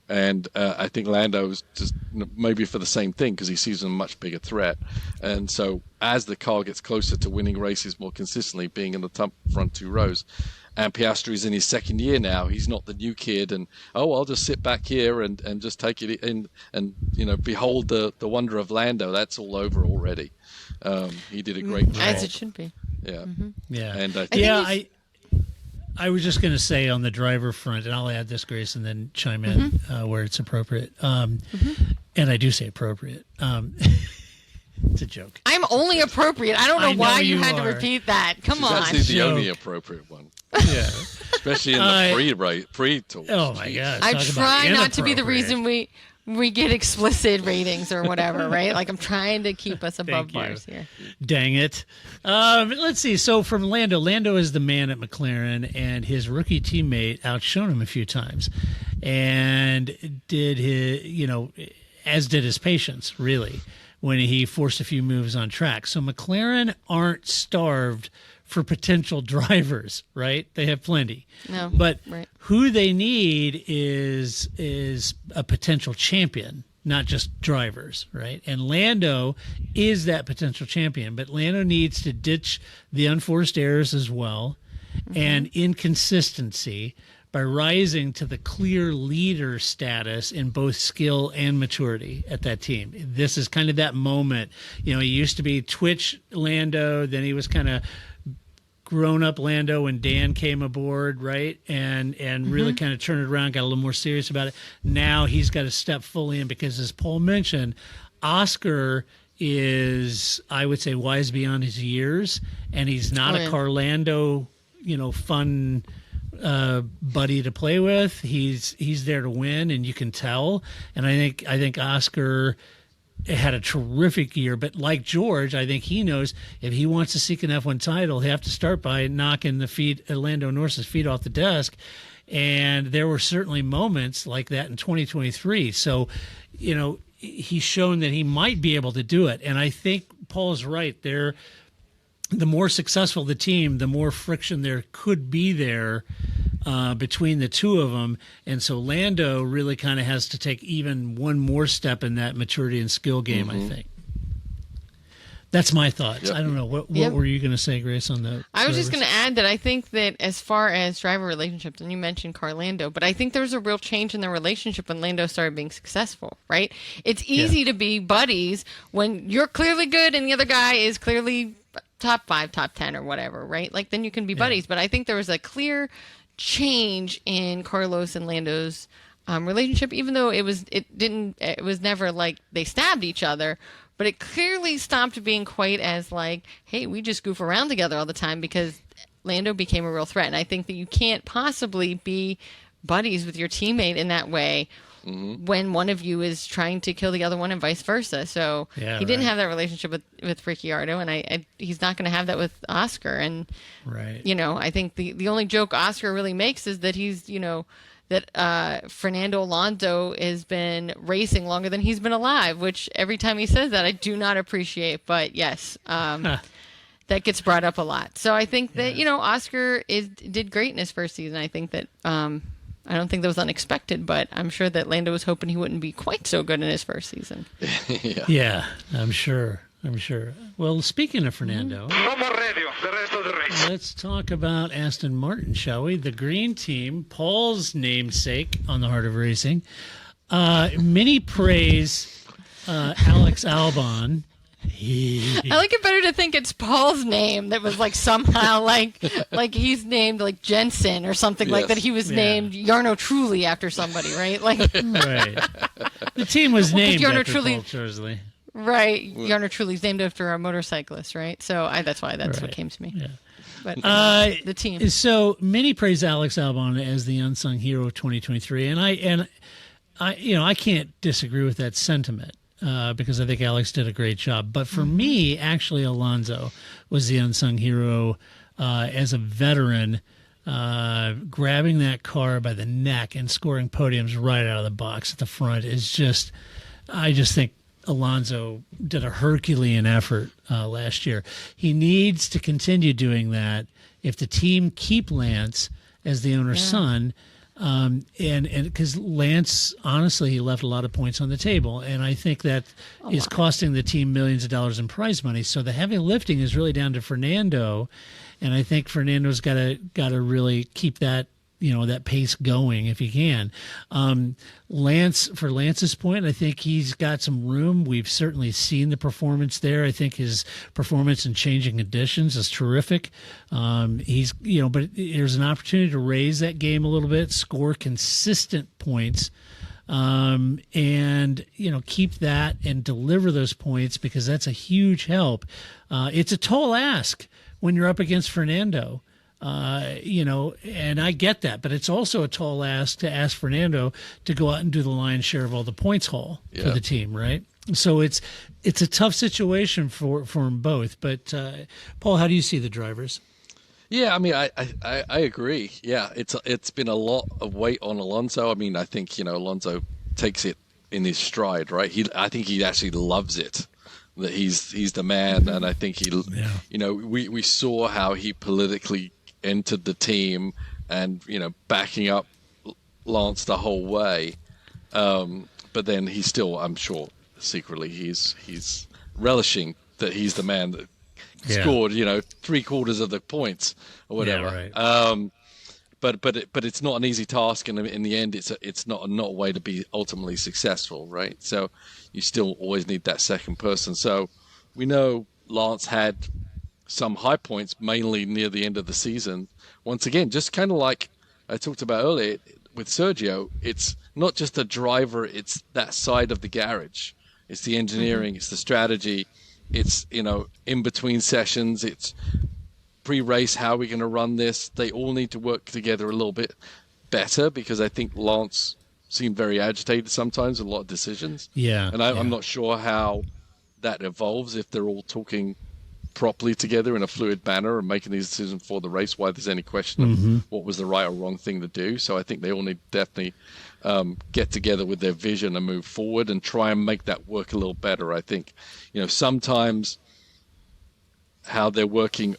And I think Lando's just maybe for the same thing because he sees them a much bigger threat. And so as the car gets closer to winning races more consistently, being in the top front two rows, and Piastri's in his second year now. He's not the new kid, and I'll just sit back here and just take it in and behold the wonder of Lando. That's all over already. He did a great job, as it should be. Yeah, yeah, and I was just going to say on the driver front, and I'll add this, Grace, and then chime in where it's appropriate. And I do say appropriate. It's a joke. I'm only appropriate. I don't know why you had to repeat that. Come on. That's the only appropriate one. Yeah. Especially in the pre-talk. Oh, my God. I try not to be the reason we get explicit ratings or whatever, right? Like I'm trying to keep us above bars here. Dang it. Let's see. So from Lando is the man at McLaren, and his rookie teammate outshone him a few times, and did as did his patience, really, when he forced a few moves on track. So McLaren aren't starved for potential drivers, right? They have plenty. No, but who they need is a potential champion, not just drivers, right? And Lando is that potential champion, but Lando needs to ditch the unforced errors as well and inconsistency by rising to the clear leader status in both skill and maturity at that team. This is kind of that moment. He used to be Twitch Lando, then he was kind of grown-up Lando when Dan came aboard, right? And really kind of turned it around, got a little more serious about it. Now he's got to step fully in because, as Paul mentioned, Oscar is, I would say, wise beyond his years, and he's not a Carlando, fun buddy to play with. He's there to win, and you can tell. And I think Oscar had a terrific year, but like George, I think he knows if he wants to seek an F1 title, he'll have to start by knocking Lando Norris's feet off the desk. And there were certainly moments like that in 2023. So, he's shown that he might be able to do it. And I think Paul's right there. The more successful the team, the more friction there could be there between the two of them. And so Lando really kind of has to take even one more step in that maturity and skill game, I think. That's my thoughts. Yep. I don't know. What Yep. were you going to say, Grace, on the I was just drivers? going to add that I think that as far as driver relationships, and you mentioned Carlando, but I think there was a real change in their relationship when Lando started being successful, right? It's easy to be buddies when you're clearly good and the other guy is clearly top 5, top 10 or whatever, right? Like then you can be buddies. But I think there was a clear change in Carlos and Lando's relationship, even though it was never like they stabbed each other. But it clearly stopped being quite as like, hey, we just goof around together all the time because Lando became a real threat. And I think that you can't possibly be buddies with your teammate in that way when one of you is trying to kill the other one and vice versa. So he didn't have that relationship with Ricciardo, and he's not going to have that with Oscar. And, I think the only joke Oscar really makes is that he's, that Fernando Alonso has been racing longer than he's been alive, which every time he says that, I do not appreciate. But yes, that gets brought up a lot. So I think that, Oscar did great in his first season. I think that I don't think that was unexpected, but I'm sure that Lando was hoping he wouldn't be quite so good in his first season. Yeah, I'm sure. Well, speaking of Fernando, No more radio. The rest of the race. let's talk about Aston Martin, shall we? The green team, Paul's namesake on the Heart of Racing. Many praise Alex Albon. I like it better to think it's Paul's name that was like somehow like he's named like Jensen or something like that. He was named Jarno Trulli after somebody, right? Like Right. The team was named Jarno after Trulli- Paul Charsley. right. Jarno Trulli's named after a motorcyclist, right? So that's why what came to me. Yeah. But the team. So many praise Alex Albon as the unsung hero of 2023, and I can't disagree with that sentiment. Because I think Alex did a great job. But for me, actually, Alonso was the unsung hero as a veteran, grabbing that car by the neck and scoring podiums right out of the box at the front is just, I just think Alonso did a Herculean effort last year. He needs to continue doing that if the team keep Lance as the owner's son. And because Lance, honestly, he left a lot of points on the table, and I think that is costing the team millions of dollars in prize money. So the heavy lifting is really down to Fernando, and I think Fernando's got to really keep that that pace going if he can. For Lance's point, I think he's got some room. We've certainly seen the performance there. I think his performance in changing conditions is terrific. But there's an opportunity to raise that game a little bit, score consistent points, and keep that and deliver those points because that's a huge help. It's a tall ask when you're up against Fernando. And I get that, but it's also a tall ask to ask Fernando to go out and do the lion's share of all the points haul for the team, right? So it's a tough situation for them both. But Paul, how do you see the drivers? Yeah, I mean, I agree. Yeah, it's been a lot of weight on Alonso. I mean, I think Alonso takes it in his stride, right? I think he actually loves it. That he's the man, and I think we saw how he politically entered the team and backing up Lance the whole way, but then he's still, I'm sure secretly he's relishing that he's the man that scored 3/4 of the points or whatever. Yeah, right. But it's not an easy task, and in the end it's not a way to be ultimately successful, right? So you still always need that second person. So we know Lance had some high points, mainly near the end of the season. Once again, just kind of like I talked about earlier with Sergio, it's not just a driver, it's that side of the garage. It's the engineering, it's the strategy, it's, in between sessions, it's pre-race, how are we going to run this? They all need to work together a little bit better because I think Lance seemed very agitated sometimes with a lot of decisions. Yeah. And I'm not sure how that evolves if they're all talking properly together in a fluid manner and making these decisions for the race, why there's any question of what was the right or wrong thing to do. So I think they all need to definitely get together with their vision and move forward and try and make that work a little better. I think, sometimes how they're working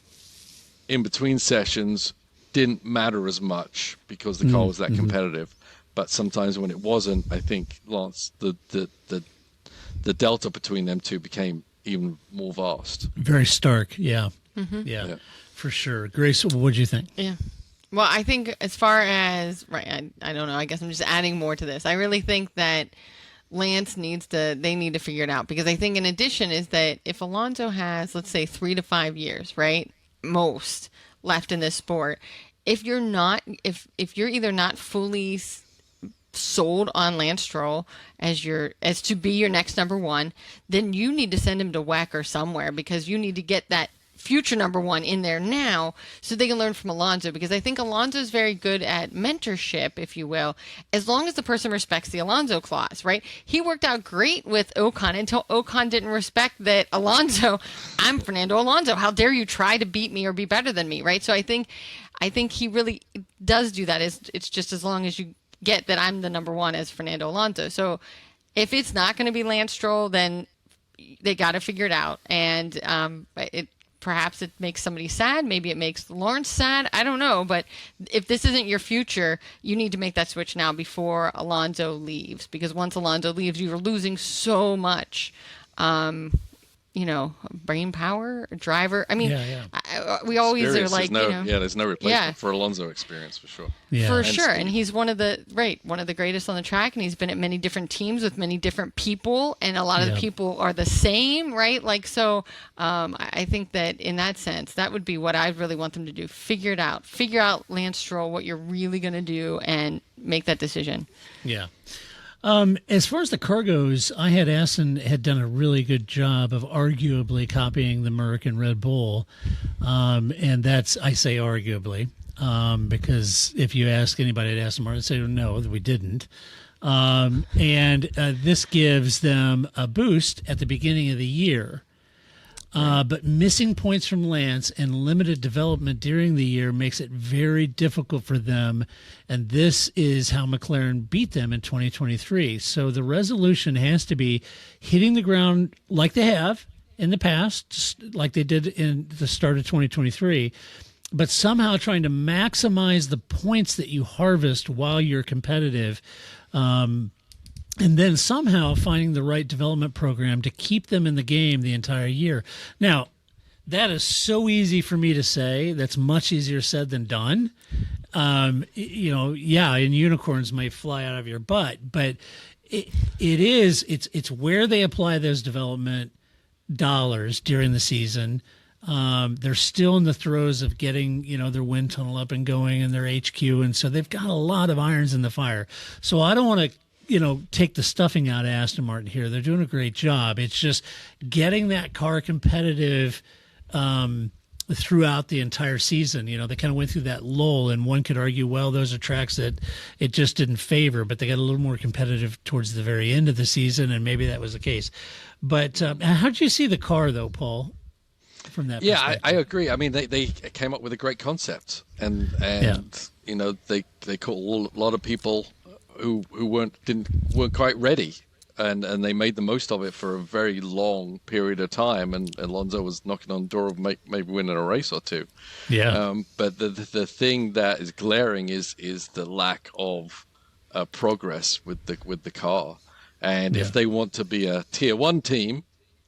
in between sessions didn't matter as much because the car was that competitive. But sometimes when it wasn't, I think Lance, the delta between them two became even more vast. Very stark. Yeah. Mm-hmm. Yeah, for sure. Grace, what do you think? Yeah. Well, I think as far as, I don't know, I guess I'm just adding more to this. I really think that Lance they need to figure it out, because I think in addition is that if Alonso has, let's say 3 to 5 years, right, most left in this sport, if you're either not fully sold on Lance Stroll as to be your next number one, then you need to send him to WEC or somewhere, because you need to get that future number one in there now so they can learn from Alonso, because I think Alonso is very good at mentorship, if you will, as long as the person respects the Alonso clause, right? He worked out great with Ocon until Ocon didn't respect that Alonso, I'm Fernando Alonso, how dare you try to beat me or be better than me, right? So I think he really does do that. It's just as long as you get that I'm the number one as Fernando Alonso. So if it's not going to be Lance Stroll, then they got to figure it out. And perhaps it makes somebody sad. Maybe it makes Lawrence sad. I don't know. But if this isn't your future, you need to make that switch now before Alonso leaves. Because once Alonso leaves, you're losing so much, brain power, driver. I mean, we always Experience, are like, there's no replacement for Alonso experience for sure. Yeah. For sure. And he's one of the greatest on the track, and he's been at many different teams with many different people, and a lot of the people are the same, right? Like, so I think that in that sense, that would be what I really want them to do. Figure out Lance Stroll, what you're really going to do, and make that decision. Yeah. As far as the car goes, I had Aston had done a really good job of arguably copying the Merc and Red Bull. And that's, I say arguably, because if you ask anybody at Aston Martin, they say, no, we didn't. This gives them a boost at the beginning of the year. But missing points from Lance and limited development during the year makes it very difficult for them. And this is how McLaren beat them in 2023. So the resolution has to be hitting the ground like they have in the past, just like they did in the start of 2023, but somehow trying to maximize the points that you harvest while you're competitive. And then somehow finding the right development program to keep them in the game the entire year. Now, that is so easy for me to say. That's much easier said than done. And unicorns might fly out of your butt, but it's where they apply those development dollars during the season. They're still in the throes of getting, their wind tunnel up and going and their HQ. And so they've got a lot of irons in the fire. So I don't want to, take the stuffing out of Aston Martin here. They're doing a great job. It's just getting that car competitive throughout the entire season. They kind of went through that lull, and one could argue, well, those are tracks that it just didn't favor, but they got a little more competitive towards the very end of the season, and maybe that was the case. But how did you see the car, though, Paul, from that perspective? I agree. I mean, they came up with a great concept, and they caught a lot of people who weren't quite ready, and they made the most of it for a very long period of time. And Alonso was knocking on the door of maybe winning a race or two. Yeah. But the thing that is glaring is the lack of progress with the car. And if they want to be a tier 1 team,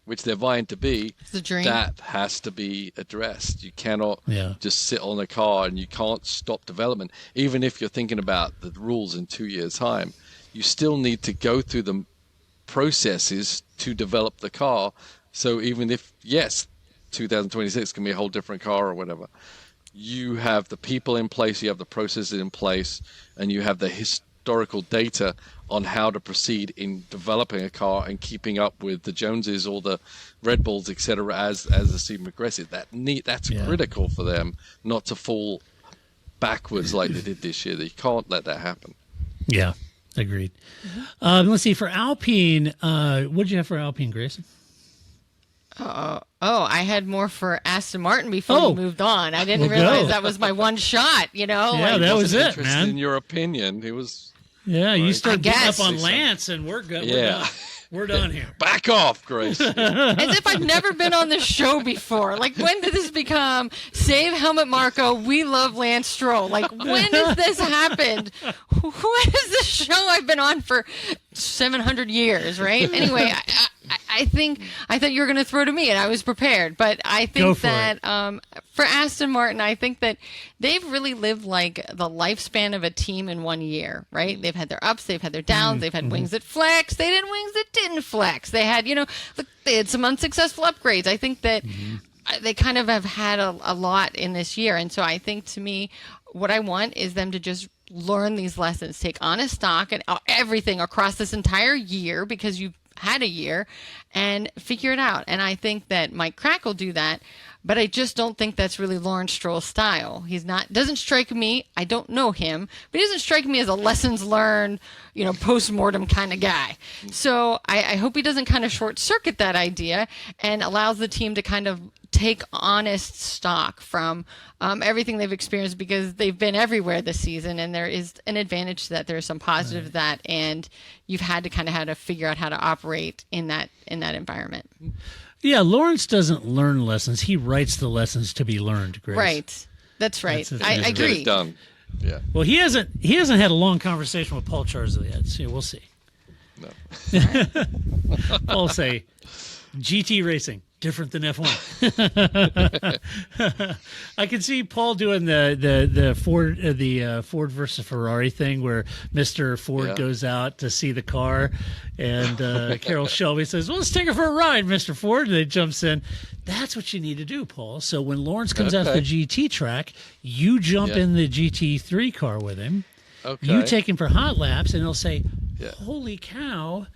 which they're vying to be, that has to be addressed. You cannot just sit on a car, and you can't stop development. Even if you're thinking about the rules in 2 years' time, you still need to go through the processes to develop the car. So even if, 2026 can be a whole different car or whatever, you have the people in place, you have the processes in place, and you have the historical data on how to proceed in developing a car and keeping up with the Joneses or the Red Bulls, etc., as the season progresses. That's critical for them not to fall backwards like they did this year. You can't let that happen. Yeah, agreed. Let's see, for Alpine, what did you have for Alpine, Grayson? I had more for Aston Martin before we moved on. I didn't realize that was my one shot, Yeah, that was it, man. In your opinion, it was... Yeah, you start beating up on Lance, and we're good. Yeah. We're done here. Back off, Grace. As if I've never been on this show before. Like, when did this become Save Helmut Marko, we love Lance Stroll? Like, when has this happened? What is this show I've been on for 700 years, right? Anyway, I thought you were going to throw to me, and I was prepared. But I think that for Aston Martin, I think that they've really lived like the lifespan of a team in 1 year, right? They've had their ups, they've had their downs, they've had wings that flex, they had wings that didn't flex. They had, look, they had some unsuccessful upgrades. I think that they kind of have had a lot in this year. And so I think, to me, what I want is them to just learn these lessons, take honest stock and everything across this entire year, because you've had a year, and figure it out. And I think that Mike Crack will do that, but I just don't think that's really Lawrence Stroll's style. Doesn't strike me, I don't know him, but he doesn't strike me as a lessons learned, post-mortem kind of guy. So I hope he doesn't kind of short circuit that idea and allows the team to kind of take honest stock from everything they've experienced, because they've been everywhere this season, and there is an advantage to that. There's some positive to that, and you've had to kind of have to figure out how to operate in that environment. Yeah, Lawrence doesn't learn lessons; he writes the lessons to be learned. Grace. Right, that's right. I agree. Get it done. Yeah. Well, he hasn't had a long conversation with Paul Charzely yet, so we'll see. No. Paul say, GT racing. Different than F1. I can see Paul doing the Ford versus Ferrari thing, where Mr. Ford goes out to see the car, and Carroll Shelby says, "Well, let's take her for a ride, Mr. Ford." And he jumps in. That's what you need to do, Paul. So when Lawrence comes out the GT track, you jump in the GT3 car with him. Okay. You take him for hot laps, and he'll say, "Holy cow,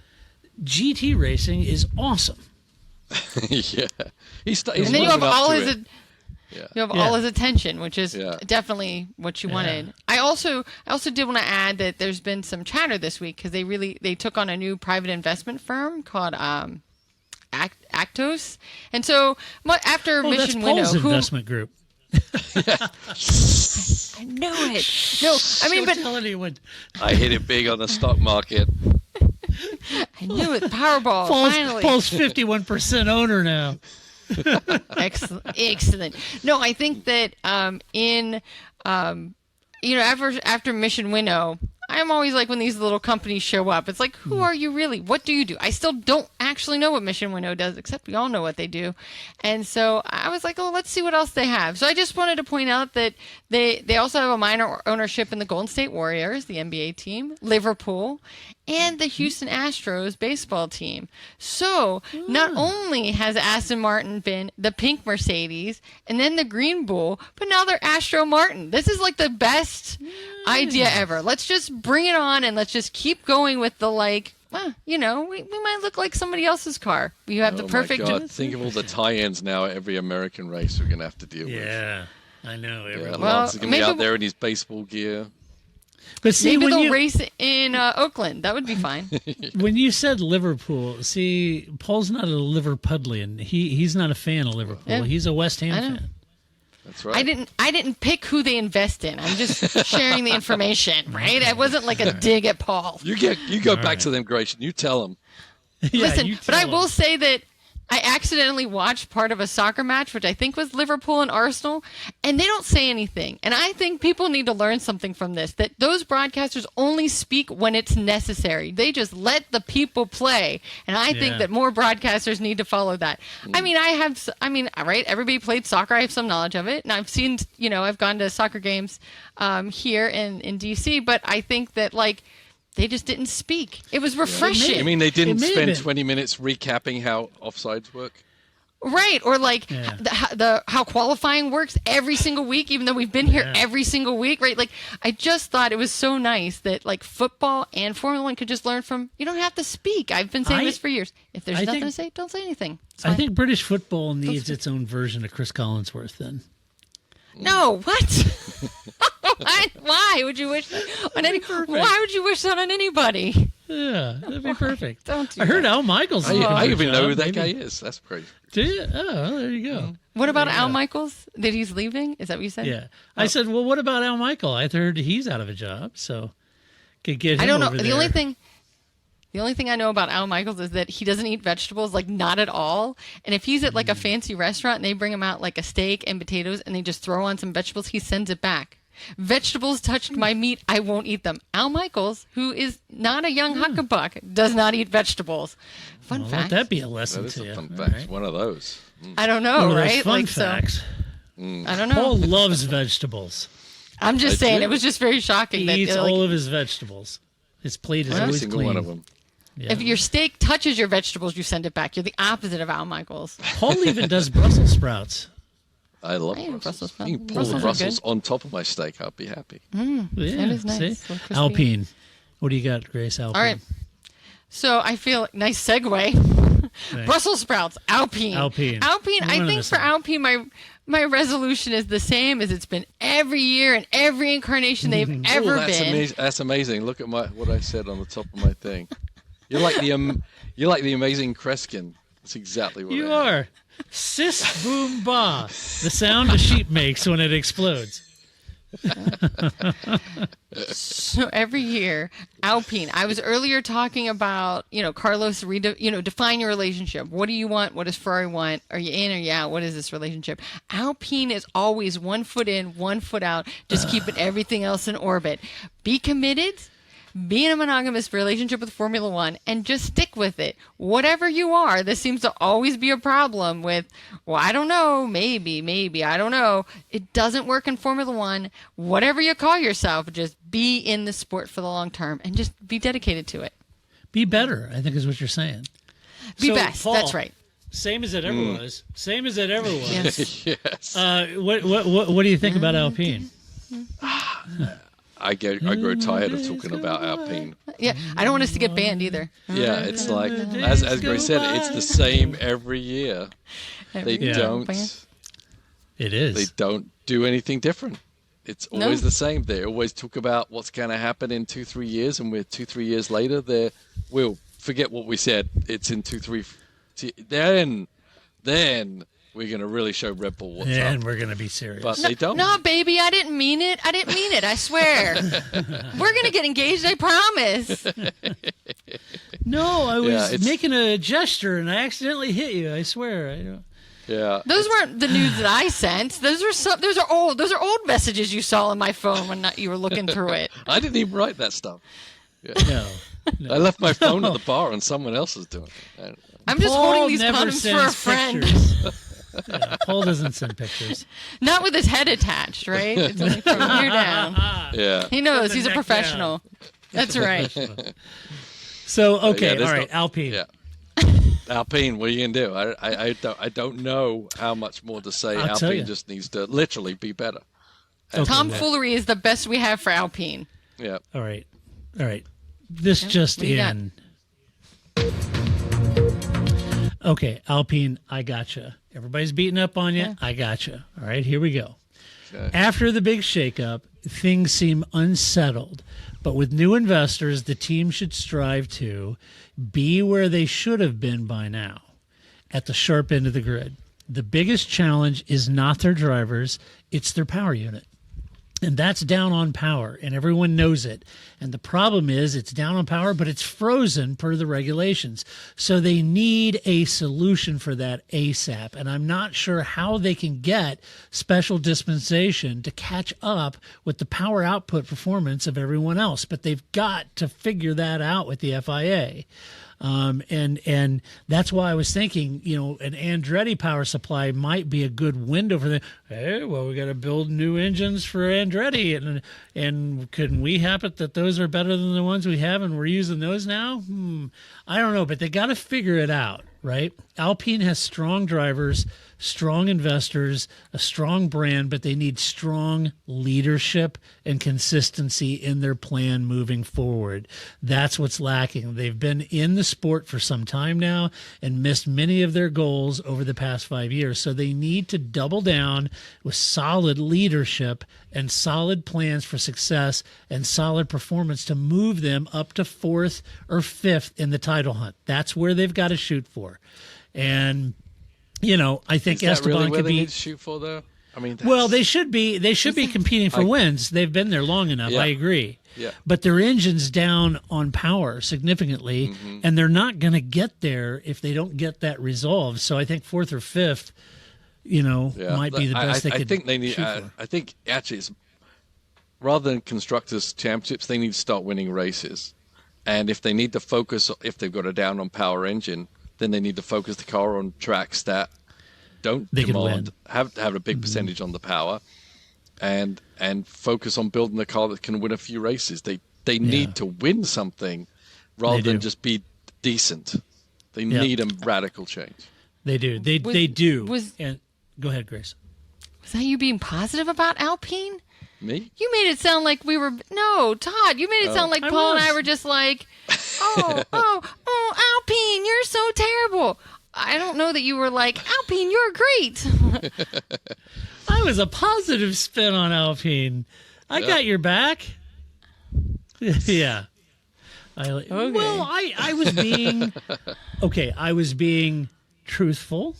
GT racing is awesome." Yeah, he's and then you have all his all his attention, which is definitely what you wanted. I also did want to add that there's been some chatter this week, because they took on a new private investment firm called Actos, and so after Mission Winnow, Paul's investment group. I knew it. No, I mean, but I hit it big on the stock market. I knew it. Powerball. Finally. Paul's 51% owner now. Excellent. No, I think that after Mission Winnow, I'm always like, when these little companies show up, it's like, who are you really? What do you do? I still don't actually know what Mission Winnow does, except we all know what they do. And so I was like, oh, let's see what else they have. So I just wanted to point out that they also have a minor ownership in the Golden State Warriors, the NBA team, Liverpool, and the Houston Astros baseball team. So not only has Aston Martin been the pink Mercedes and then the green bull, but now they're Astro Martin. This is like the best idea ever. Let's just bring it on, and let's just keep going with the we might look like somebody else's car. You have the perfect. My God. Think of all the tie-ins now at every American race we're going to have to deal with. Yeah, I know. Lance is going to be out there in his baseball gear. But see, maybe they'll race in Oakland. That would be fine. When you said Liverpool, see, Paul's not a Liverpudlian. He's not a fan of Liverpool. Yeah. He's a West Ham fan. That's right. I didn't pick who they invest in. I'm just sharing the information, right? It wasn't like a dig at Paul. You go back to them, Grace, and you tell them. Listen, but I will say that I accidentally watched part of a soccer match, which I think was Liverpool and Arsenal, and they don't say anything. And I think people need to learn something from this, that those broadcasters only speak when it's necessary. They just let the people play. And I think that more broadcasters need to follow that. I mean, right, everybody played soccer. I have some knowledge of it. And I've seen, I've gone to soccer games here in D.C., but I think that, they just didn't speak. It was refreshing. You mean they didn't spend 20 minutes recapping how offsides work? Right, or how qualifying works every single week, even though we've been here every single week, right? I just thought it was so nice that football and Formula One could just learn from. You don't have to speak. I've been saying this for years. If there's nothing to say, don't say anything. I think British football needs its own version of Chris Collinsworth. Then. No, what? Why would you wish that on Why would you wish that on anybody? Yeah, that'd be perfect. Don't do I heard Al Michaels. I even know who that guy is. That's crazy. Do you? Oh, there you go. What about Al Michaels? That he's leaving? Is that what you said? Yeah. I said, well, what about Al Michael? I heard he's out of a job, so could get him. I don't know. Over The only thing I know about Al Michaels is that he doesn't eat vegetables, not at all. And if he's at a fancy restaurant and they bring him out a steak and potatoes and they just throw on some vegetables, he sends it back. Vegetables touched my meat, I won't eat them. Al Michaels, who is not a young huckabuck, does not eat vegetables. Fun Well, fact. let that be a lesson That is to a you. fun All fact. right. One of those. I don't know, One of those right? fun Like, facts. I don't know. Paul loves vegetables. I'm just saying, do. it was just very shocking He that eats like, all of his vegetables. His plate is Every always single clean. one of them. Yeah. if your steak touches your vegetables, you send it back. You're the opposite of Al Michaels. Paul even does Brussels sprouts. I love I eat Brussels. Brussels You can pull Brussels the are Brussels good. on top of my steak. I'll be happy. Yeah, is nice. see? Little crispy. Alpine. What do you got, Grace? Alpine. All right. So I feel nice segue. Brussels sprouts, Alpine. Alpine. Alpine. One I and think the for same. Alpine, my resolution is the same as it's been every year and every incarnation they've Ooh, ever that's been. amazing. That's amazing. Look at what I said on the top of my thing. You're like the amazing Kreskin. That's exactly what You I am. are. Sis boom ba. The sound a sheep makes when it explodes. So every year, Alpine. I was earlier talking about, Carlos, define your relationship. What do you want? What does Ferrari want? Are you in or you out? What is this relationship? Alpine is always 1 foot in, 1 foot out, just keeping everything else in orbit. Be committed. Be in a monogamous relationship with Formula One and just stick with it. Whatever you are, this seems to always be a problem with, well, I don't know, maybe, I don't know. It doesn't work in Formula One. Whatever you call yourself, just be in the sport for the long term and just be dedicated to it. Be better, I think is what you're saying. Be So, best. Paul, That's right. Same as it ever was. Same as it ever was. Yes. Yes. What do you think about Alpine? I grow tired of talking about Alpine. Yeah, I don't want us to get banned either. Yeah, it's like as Grace said, it's the same every year. They Every year. don't. It is. They don't do anything different. It's always the same. They always talk about what's going to happen in 2-3 years, and we're 2-3 years later. We'll forget what we said. It's in 2-3. Then we're going to really show Red Bull what's and up. we're going to be serious. But they don't. No, baby, I didn't mean it. I swear. We're going to get engaged, I promise. No, I was Yeah, it's- making a gesture and I accidentally hit you. I swear. I don't... Yeah. Those weren't the nudes that I sent. Those are old messages you saw on my phone when you were looking through it. I didn't even write that stuff. No. I left my phone at the bar and someone else is doing it. I'm just Paul holding these never condoms for a sends friend. pictures. Yeah, Paul doesn't send pictures. Not with his head attached, right? It's only from here down. Yeah. He knows. the He's a neck professional. That's right. So, okay, there's all right, Alpine. Yeah. Alpine, what are you gonna do? I don't know how much more to say. I'll tell Alpine you. just needs to literally be better. Okay, Tomfoolery is the best we have for Alpine. Yeah. All right. This just what do you got? in. Okay, Alpine, I gotcha. Everybody's beating up on you. Yeah. I gotcha. All right, here we go. Okay. After the big shakeup, things seem unsettled. But with new investors, the team should strive to be where they should have been by now, at the sharp end of the grid. The biggest challenge is not their drivers, it's their power unit. And that's down on power, and everyone knows it. And the problem is it's down on power, but it's frozen per the regulations. So they need a solution for that ASAP. And I'm not sure how they can get special dispensation to catch up with the power output performance of everyone else. But they've got to figure that out with the FIA. And that's why I was thinking, an Andretti power supply might be a good window for them. Hey, well, we got to build new engines for Andretti, and couldn't we have it that those are better than the ones we have, and we're using those now? I don't know, but they got to figure it out, right? Alpine has strong drivers, strong investors, a strong brand, but they need strong leadership and consistency in their plan moving forward. That's what's lacking. They've been in the sport for some time now and missed many of their goals over the past 5 years. So they need to double down with solid leadership and solid plans for success and solid performance to move them up to 4th or 5th in the title hunt. That's where they've got to shoot for. And I think Is that Esteban really where could they be. need to shoot for, though? I mean, Well, they should be. They should be competing for wins. They've been there long enough. Yeah. I agree. Yeah. But their engine's down on power significantly, and they're not going to get there if they don't get that resolved. So I think 4th or 5th, Yeah. might be the best they I could. think they need. shoot for. I think actually, rather than constructors championships, they need to start winning races. And if they need to focus, if they've got a down on power engine, then they need to focus the car on tracks that don't have a big percentage on the power, and focus on building the car that can win a few races. They need to win something rather than just be decent. They need a radical change. They do. They do. And go ahead, Grace. Was that you being positive about Alpine? Me? You made it sound like we were... No, Todd, you made it sound like Paul and I were just like, Alpine, you're so terrible. I don't know that you were like, Alpine, you're great. I was a positive spin on Alpine. I got your back. Yeah. Okay. Well, I was being... Okay, I was being truthful.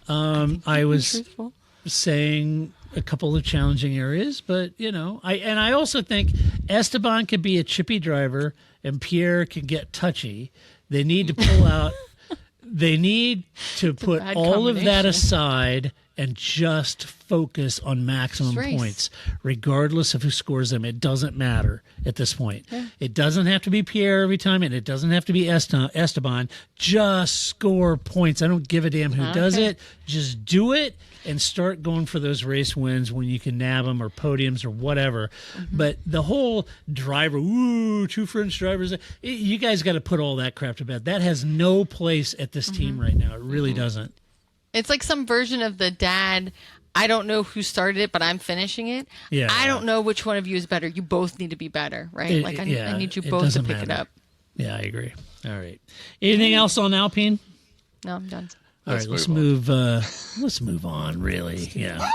I was truthful. Saying a couple of challenging areas, but I also think Esteban could be a chippy driver and Pierre could get touchy. They need to pull out. They need to put all of that aside and just focus on maximum points, regardless of who scores them. It doesn't matter at this point. Yeah. It doesn't have to be Pierre every time, and it doesn't have to be Esteban. Just score points. I don't give a damn who does it. Just do it and start going for those race wins when you can nab them or podiums or whatever. Mm-hmm. But the whole driver, two French drivers, you guys got to put all that crap to bed. That has no place at this team right now. It really doesn't. It's like some version of the dad, I don't know who started it, but I'm finishing it. Yeah. I don't know which one of you is better. You both need to be better, right? I need you both to pick it up. Yeah, I agree. All right. Anything else on Alpine? No, I'm done. All right, let's move on, really. Yeah.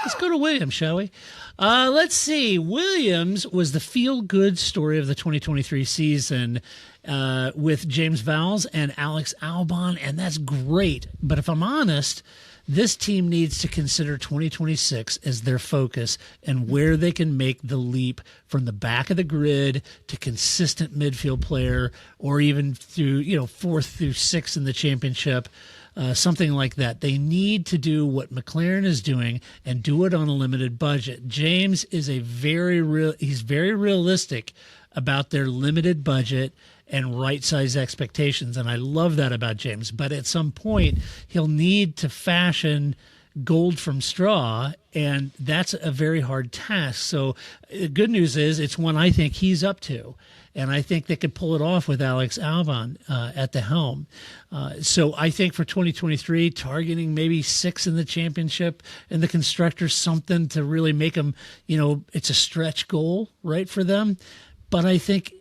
Let's go to Williams, shall we? Let's see. Williams was the feel-good story of the 2023 season with James Vowles and Alex Albon, and that's great. But if I'm honest, this team needs to consider 2026 as their focus and where they can make the leap from the back of the grid to consistent midfield player, or even through, fourth through sixth in the championship. Something like that. They need to do what McLaren is doing and do it on a limited budget. James is he's very realistic about their limited budget and right size expectations. And I love that about James. But at some point, he'll need to fashion gold from straw, and that's a very hard task. So the good news is it's one I think he's up to. And I think they could pull it off with Alex Albon at the helm. So I think for 2023, targeting maybe 6 in the championship and the constructors, something to really make them, it's a stretch goal, right, for them. But I think,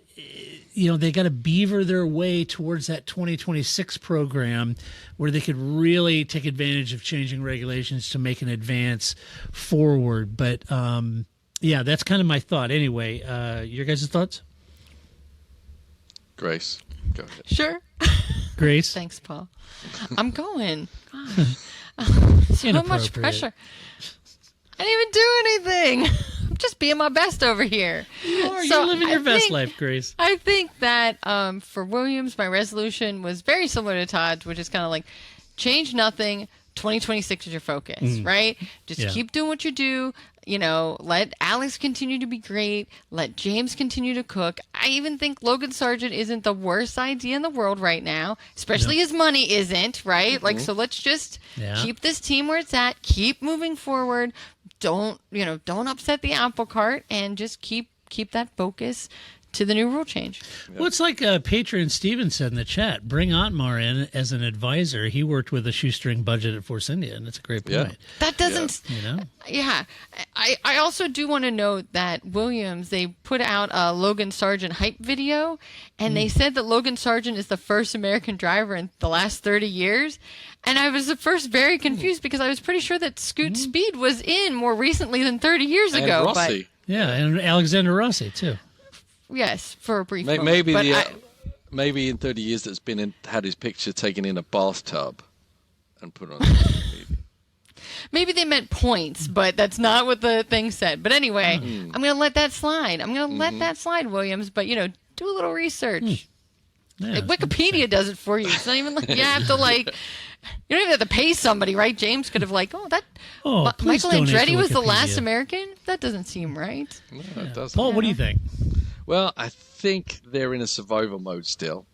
they got to beaver their way towards that 2026 program where they could really take advantage of changing regulations to make an advance forward. But, that's kind of my thought. Anyway, your guys' thoughts? Grace, go ahead. Sure. Grace? Thanks, Paul. I'm going. Gosh. So much pressure. I didn't even do anything. I'm just being my best over here. You're living your best life, Grace. I think that for Williams, my resolution was very similar to Todd's, which is kind of like change nothing. 2026 is your focus, right? Just keep doing what you do. Let Alex continue to be great. Let James continue to cook. I even think Logan Sargent isn't the worst idea in the world right now, especially his money isn't, right? So let's just keep this team where it's at. Keep moving forward. Don't upset the apple cart, and just keep that focus to the new rule change. Well, it's like patron Steven said in the chat, bring Otmar in as an advisor. He worked with a shoestring budget at Force India, and it's a great point. That doesn't... Yeah. I also do want to note that Williams, they put out a Logan Sargent hype video, and they said that Logan Sargent is the first American driver in the last 30 years. And I was at first very confused because I was pretty sure that Scoot Speed was in more recently than 30 years ago. Rossi. And Alexander Rossi, too. Yes, for a brief moment. Maybe in 30 years that's had his picture taken in a bathtub and put on social media. Maybe they meant points, but that's not what the thing said. But anyway, I'm going to let that slide. I'm going to let that slide, Williams. But, do a little research. Yeah. Wikipedia does it for you. It's not even like you have to You don't even have to pay somebody, right? James could have please Michael donate to Andretti was the Wikipedia. last American? That doesn't seem right. No, it doesn't. Paul, what do you think? Well, I think they're in a survival mode still.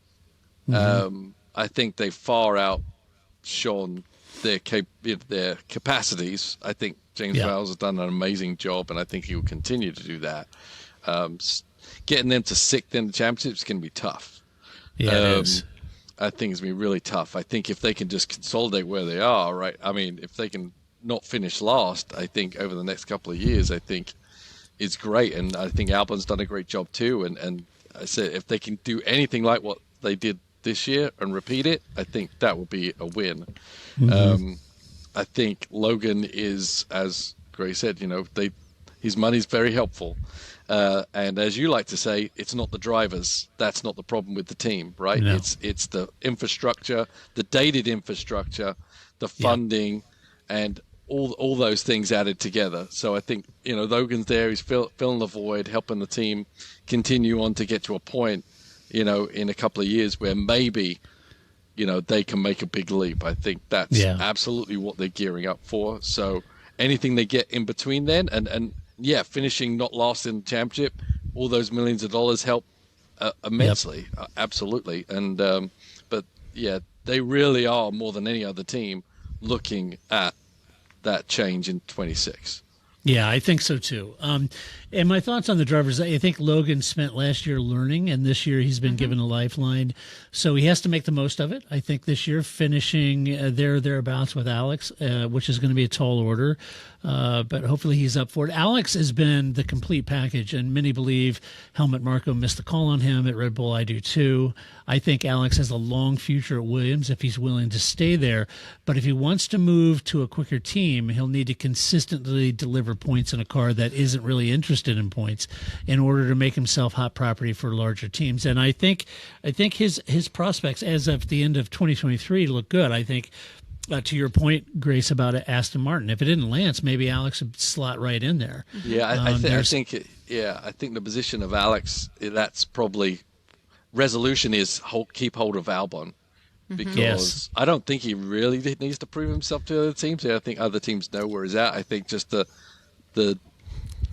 I think they far outshone their capacities. I think James Vowles has done an amazing job, and I think he will continue to do that. Getting them to sixth in the championship is going to be tough. Yeah, it is. I think it's going to be really tough. I think if they can just consolidate where they are, right? I mean, if they can not finish last, I think over the next couple of years, I think it's great. And I think Albon's done a great job too. And I said, if they can do anything like what they did this year and repeat it, I think that will be a win. I think Logan is, as Gray said, his money's very helpful. And as you like to say, it's not the drivers. That's not the problem with the team, right? No. It's the infrastructure, the dated infrastructure, the funding, and all those things added together. So I think, Logan's there. He's filling the void, helping the team continue on to get to a point, in a couple of years where maybe, they can make a big leap. I think that's absolutely what they're gearing up for. So anything they get in between then and finishing not last in the championship, all those millions of dollars help immensely. Absolutely. And they really are more than any other team looking at that change in 26. Yeah, I think so too. And my thoughts on the drivers, I think Logan spent last year learning, and this year he's been given a lifeline. So he has to make the most of it. I think this year finishing thereabouts with Alex, which is going to be a tall order, but hopefully he's up for it. Alex has been the complete package, and many believe Helmut Marko missed the call on him at Red Bull. I do too. I think Alex has a long future at Williams if he's willing to stay there. But if he wants to move to a quicker team, he'll need to consistently deliver points in a car that isn't really interested in points in order to make himself hot property for larger teams. And I think his prospects as of the end of 2023 look good. I think to your point, Grace, about Aston Martin, if it didn't Lance, maybe Alex would slot right in there. Yeah, I think the position of Alex, that's probably resolution is keep hold of Albon, because I don't think he really needs to prove himself to other teams. I think other teams know where he's at. I think just the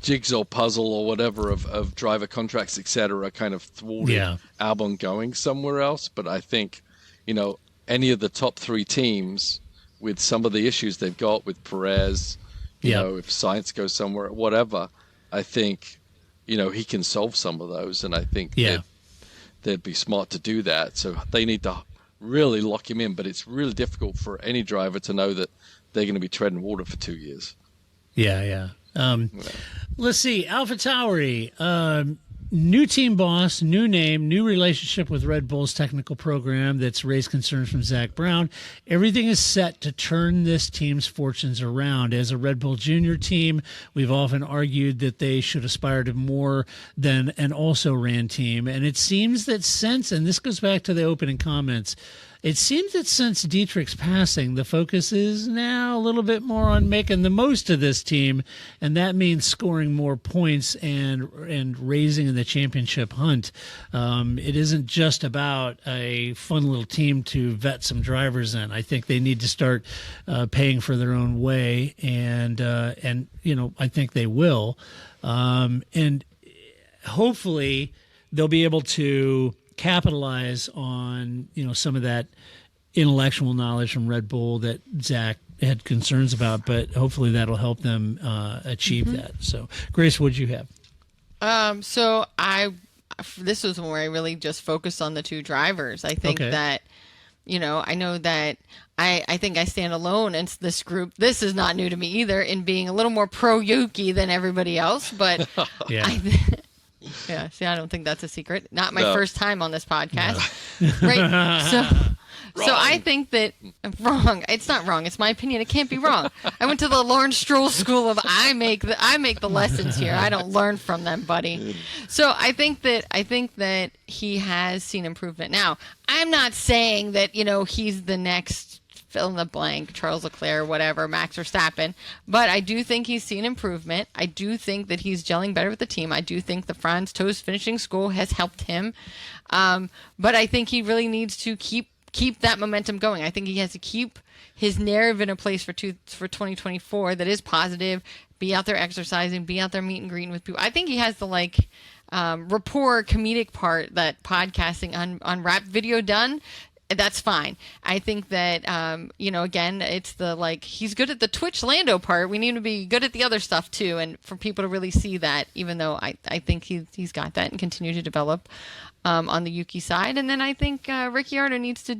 jigsaw puzzle or whatever of driver contracts, etc., kind of thwarted Albon going somewhere else. But I think, any of the top three teams with some of the issues they've got with Perez, if Sainz goes somewhere, whatever, I think, he can solve some of those. And I think they'd be smart to do that. So they need to really lock him in. But it's really difficult for any driver to know that they're going to be treading water for 2 years. Yeah. Let's see. AlphaTauri, new team boss, new name, new relationship with Red Bull's technical program that's raised concerns from Zach Brown. Everything is set to turn this team's fortunes around. As a Red Bull Junior team, we've often argued that they should aspire to more than an also-ran team. And it seems that and this goes back to the opening comments, it seems that since Dietrich's passing, the focus is now a little bit more on making the most of this team, and that means scoring more points and raising in the championship hunt. It isn't just about a fun little team to vet some drivers in. I think they need to start paying for their own way, and I think they will, and hopefully they'll be able to capitalize on some of that intellectual knowledge from Red Bull that Zach had concerns about, but hopefully that'll help them achieve that. So, Grace, what'd you have? So this was where I really just focused on the two drivers. I think that, I know that I think I stand alone in this group. This is not new to me either, in being a little more pro Yuki than everybody else, but yeah, see, I don't think that's a secret. Not my first time on this podcast. No. Right? So I think that wrong. It's not wrong. It's my opinion. It can't be wrong. I went to the Lawrence Stroll School of I make the lessons here. I don't learn from them, buddy. So I think that he has seen improvement. Now, I'm not saying that, he's the next fill in the blank, Charles Leclerc, whatever, Max Verstappen. But I do think he's seen improvement. I do think that he's gelling better with the team. I do think the Franz Tost finishing school has helped him. But I think he really needs to keep keep that momentum going. I think he has to keep his narrative in a place for 2024 that is positive. Be out there exercising, be out there meet and greeting with people. I think he has the rapport comedic part that podcasting on rap video done. That's fine. I think that, again, it's he's good at the Twitch Lando part. We need to be good at the other stuff too. And for people to really see that, even though I think he's got that and continue to develop on the Yuki side. And then I think Ricciardo needs to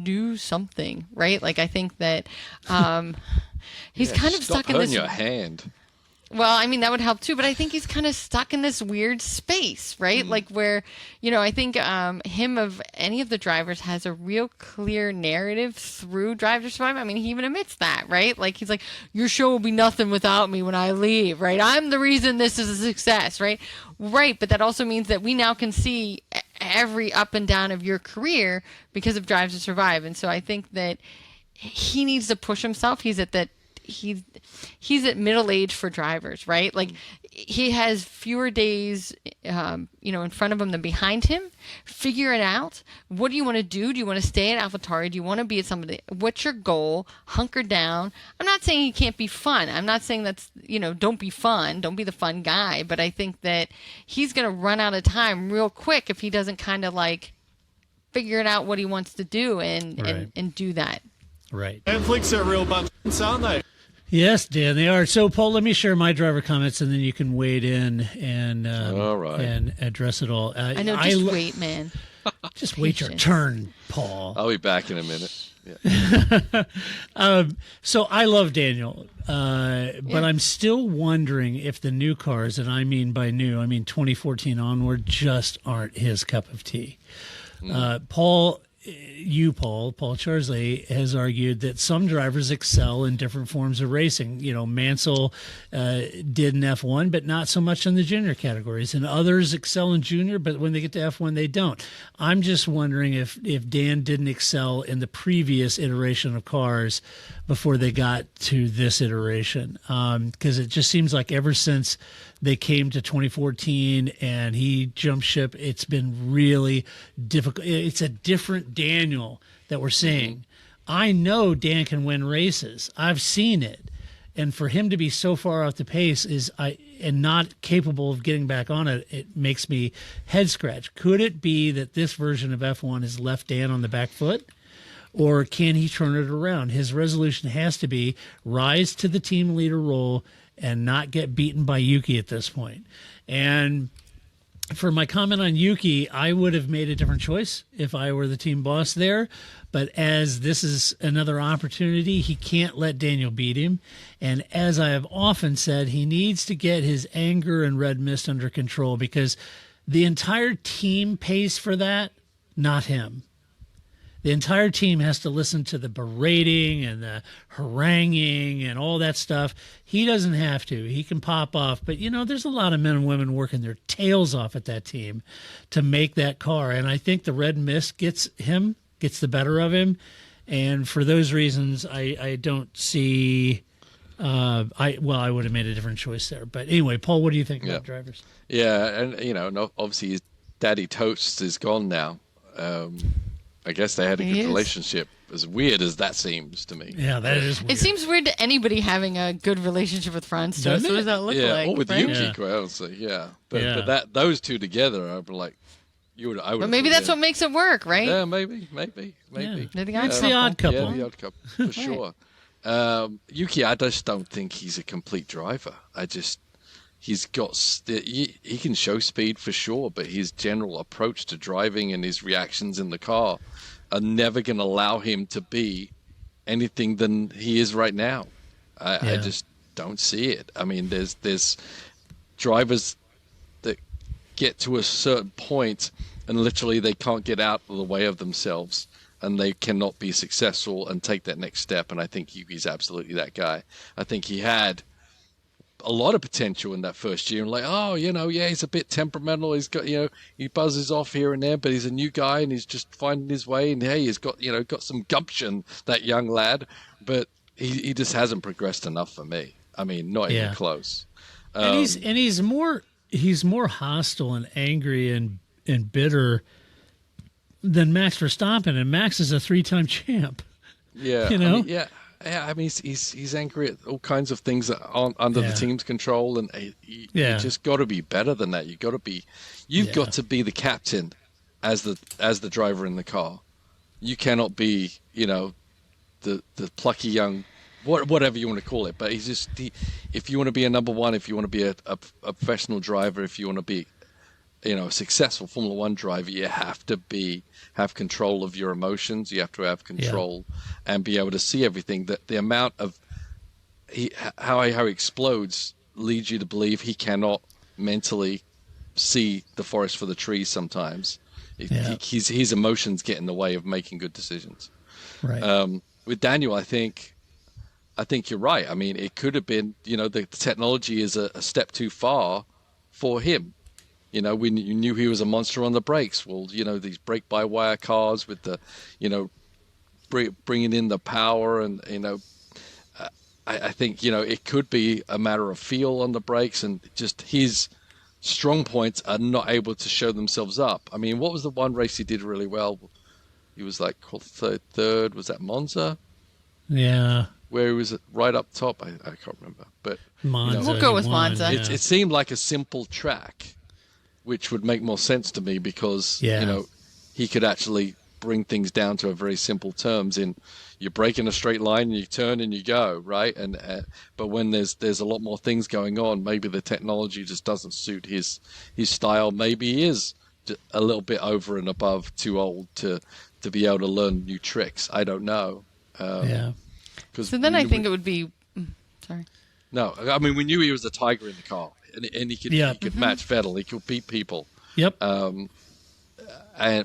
do something, right? I think that he's kind of stuck in this. Your hand. Well, I mean, that would help too, but I think he's kind of stuck in this weird space, right? Where, I think him of any of the drivers has a real clear narrative through Drive to Survive. I mean, he even admits that, right? He's like, your show will be nothing without me when I leave, right? I'm the reason this is a success, right? Right, but that also means that we now can see every up and down of your career because of Drive to Survive. And so I think that he needs to push himself. He's at he's at middle age for drivers, right? He has fewer days, in front of him than behind him. Figure it out. What do you want to do? Do you want to stay at AlphaTauri? Do you want to be at somebody? What's your goal? Hunker down. I'm not saying he can't be fun. I'm not saying that's, don't be fun. Don't be the fun guy. But I think that he's going to run out of time real quick if he doesn't kind of figure it out what he wants to do and do that. Right. Netflix are a real bunch, aren't they? Yes, Dan, they are. So, Paul, let me share my driver comments, and then you can wade in and all right. and address it all. I know, just wait, man. Just wait your turn, Paul. I'll be back in a minute. Yeah. So I love Daniel, but I'm still wondering if the new cars, and I mean by new, I mean 2014 onward, just aren't his cup of tea. Paul Charsley has argued that some drivers excel in different forms of racing. Mansell did in F1, but not so much in the junior categories. And others excel in junior, but when they get to F1, they don't. I'm just wondering if Dan didn't excel in the previous iteration of cars before they got to this iteration. Because it just seems like ever since they came to 2014 and he jumped ship, it's been really difficult. It's a different Daniel that we're seeing. I know Dan can win races. I've seen it. And for him to be so far off the pace and not capable of getting back on it, it makes me head scratch. Could it be that this version of F1 has left Dan on the back foot? Or can he turn it around? His resolution has to be rise to the team leader role and not get beaten by Yuki at this point. And for my comment on Yuki, I would have made a different choice if I were the team boss there. But as this is another opportunity, he can't let Daniel beat him. And as I have often said, he needs to get his anger and red mist under control because the entire team pays for that, not him. The entire team has to listen to the berating and the haranguing and all that stuff. He doesn't have to. He can pop off. But, there's a lot of men and women working their tails off at that team to make that car. And I think the red mist gets the better of him. And for those reasons, I don't see I would have made a different choice there. But anyway, Paul, what do you think about drivers? Yeah, and, obviously his daddy Toast is gone now. I guess they had a good relationship, as weird as that seems to me. Yeah, that is weird. It seems weird to anybody having a good relationship with Franz. So what does that look like? Or with right? Yuki, quite honestly, But that those two together, I'd be like, I would. But maybe that's what makes it work, right? Yeah, maybe. Yeah. It's the odd couple. Yeah, the odd couple, for sure. Yuki, I just don't think he's a complete driver. He's got he can show speed for sure, but his general approach to driving and his reactions in the car are never going to allow him to be anything than he is right now. I just don't see it. I mean, there's drivers that get to a certain point and literally they can't get out of the way of themselves and they cannot be successful and take that next step. And I think Yuki's absolutely that guy. I think he had a lot of potential in that first year, and he's a bit temperamental. He's got, he buzzes off here and there, but he's a new guy and he's just finding his way. And hey, he's got, got some gumption, that young lad, but he just hasn't progressed enough for me. I mean, not even close. And he's more hostile and angry and bitter than Max Verstappen, and Max is a 3-time champ. Yeah, You know? I mean, yeah. I mean, he's angry at all kinds of things that aren't under the team's control, and you just got to be better than that. You've got to be the captain as the driver in the car. You cannot be, the plucky young, whatever you want to call it. But if you want to be a number one, if you want to be a professional driver, if you want to be, a successful Formula One driver, you have to have control of your emotions. You have to have control and be able to see everything. That the amount of how he explodes leads you to believe he cannot mentally see the forest for the trees sometimes. His emotions get in the way of making good decisions. Right. With Daniel, I think you're right. I mean, it could have been, the technology is a step too far for him. You knew he was a monster on the brakes. Well, these brake-by-wire cars with the, bringing in the power and, I think, it could be a matter of feel on the brakes, and just his strong points are not able to show themselves up. I mean, what was the one race he did really well? He was like third. Was that Monza? Yeah. Where he was right up top. I can't remember. But Monza. We'll go with Monza. It seemed like a simple track, which would make more sense to me because, he could actually bring things down to a very simple terms in you break in a straight line and you turn and you go, right? And but when there's a lot more things going on, maybe the technology just doesn't suit his style. Maybe he is a little bit over and above, too old to be able to learn new tricks. I don't know. So then I think it would be... Sorry. No, I mean, we knew he was a tiger in the car. And he could match Vettel. He could beat people. Yep.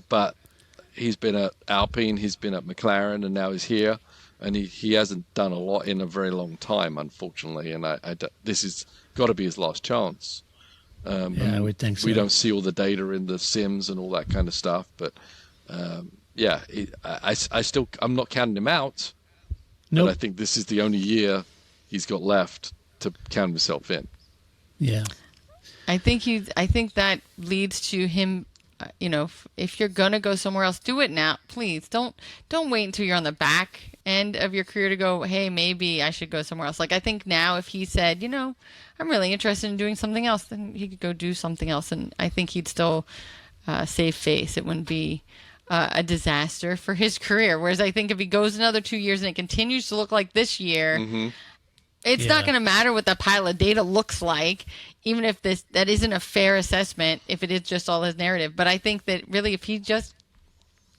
But he's been at Alpine, he's been at McLaren, and now he's here, and he hasn't done a lot in a very long time, unfortunately. And this has got to be his last chance. I would think so. We don't see all the data in the sims and all that kind of stuff, but I'm not counting him out. Nope. But I think this is the only year he's got left to count himself in. Yeah. I think that leads to him, if you're going to go somewhere else, do it now. Please don't wait until you're on the back end of your career to go, hey, maybe I should go somewhere else. Like, I think now if he said, I'm really interested in doing something else, then he could go do something else. And I think he'd still save face. It wouldn't be a disaster for his career. Whereas I think if he goes another 2 years and it continues to look like this year, it's not going to matter what the pile of data looks like, even if that isn't a fair assessment, if it is just all his narrative. But I think that really if he just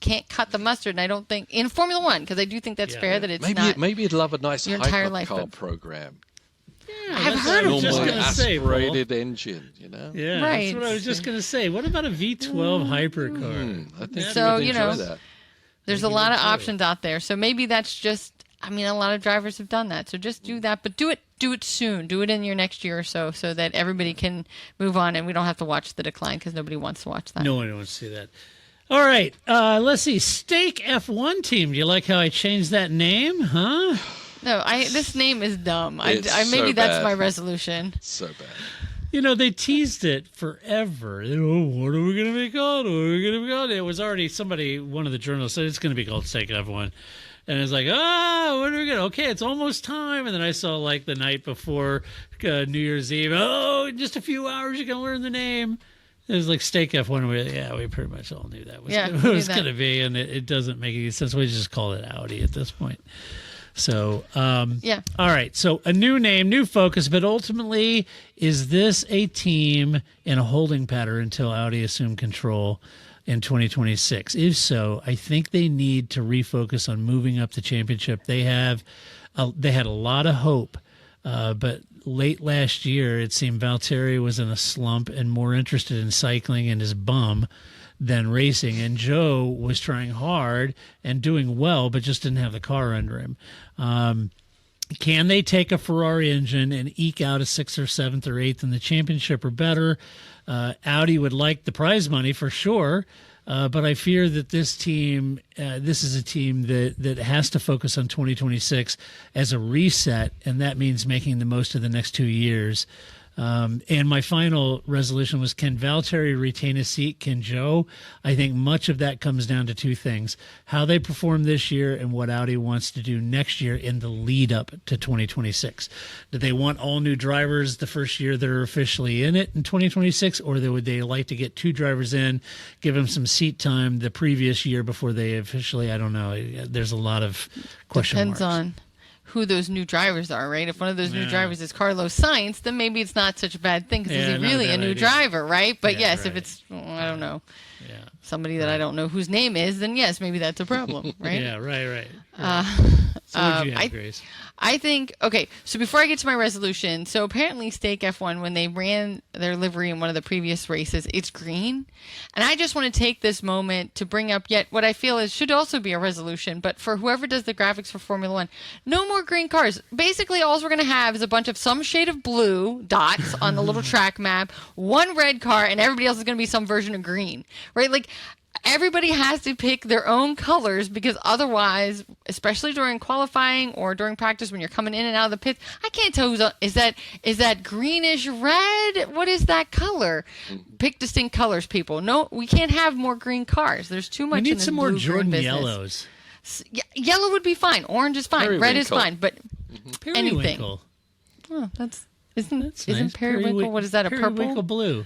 can't cut the mustard, and I don't think in Formula One, because I do think that's fair that it's maybe you'd love a nice your entire hypercar program. I've heard of Normally one. aspirated engine, Yeah, right. That's what I was just going to say. What about a V12 hypercar? I think So, you would enjoy that. There's a lot of options out there. So maybe that's just, a lot of drivers have done that. So just do that, but do it soon. Do it in your next year or so that everybody can move on and we don't have to watch the decline because nobody wants to watch that. No one wants to see that. All right, let's see. Steak F1 team. Do you like how I changed that name, huh? No, this name is dumb. Maybe so that's bad. my resolution. So bad. They teased it forever. What are we going to be called? What are we going to be called? It was already one of the journalists said it's going to be called Steak F1. And it's like, what are we going to? Okay, it's almost time. And then I saw the night before New Year's Eve, in just a few hours, you can learn the name. It was like Steak F1. We pretty much all knew that was going to be. And it doesn't make any sense. We just call it Audi at this point. So, all right. So a new name, new focus, but ultimately, is this a team in a holding pattern until Audi assume control in 2026? If so, I think they need to refocus on moving up the championship. They had a lot of hope, but late last year, it seemed Valtteri was in a slump and more interested in cycling and his bum than racing, and Joe was trying hard and doing well, but just didn't have the car under him. Can they take a Ferrari engine and eke out a 6th or 7th or 8th in the championship or better? Audi would like the prize money for sure, but I fear that this team, this is a team that has to focus on 2026 as a reset, and that means making the most of the next 2 years. And my final resolution was, can Valtteri retain a seat? Can Joe? I think much of that comes down to two things: how they perform this year and what Audi wants to do next year in the lead up to 2026. Do they want all new drivers the first year they're officially in it in 2026, or would they like to get two drivers in, give them some seat time the previous year before they officially? I don't know. There's a lot of question Depends marks. on who those new drivers are, right? If one of those new drivers is Carlos Sainz, then maybe it's not such a bad thing because Yeah, he's not a really a bad new idea. driver, right? But Yeah, yes, right. if it's, I don't know, Yeah. somebody that I don't know whose name is, then yes, maybe that's a problem, right? Yeah, right. So what do you have, Grace? I think, okay, so before I get to my resolution, so apparently Stake F1, when they ran their livery in one of the previous races, it's green. And I just want to take this moment to bring up yet what I feel is should also be a resolution, but for whoever does the graphics for Formula One, no more green cars. Basically, all we're going to have is a bunch of some shade of blue dots on the little track map, one red car, and everybody else is going to be some version of green, right? Like, everybody has to pick their own colors because otherwise, especially during qualifying or during practice when you're coming in and out of the pits, I can't tell is that greenish red? What is that color? Pick distinct colors, people. No, we can't have more green cars. There's too much. We need in this some more blue-green Jordan business. yellows. Yellow would be fine. Orange is fine. Red is Periwinkle. fine. But anything. Periwinkle. Oh, isn't Nice. periwinkle? What is that? A Periwinkle purple? blue.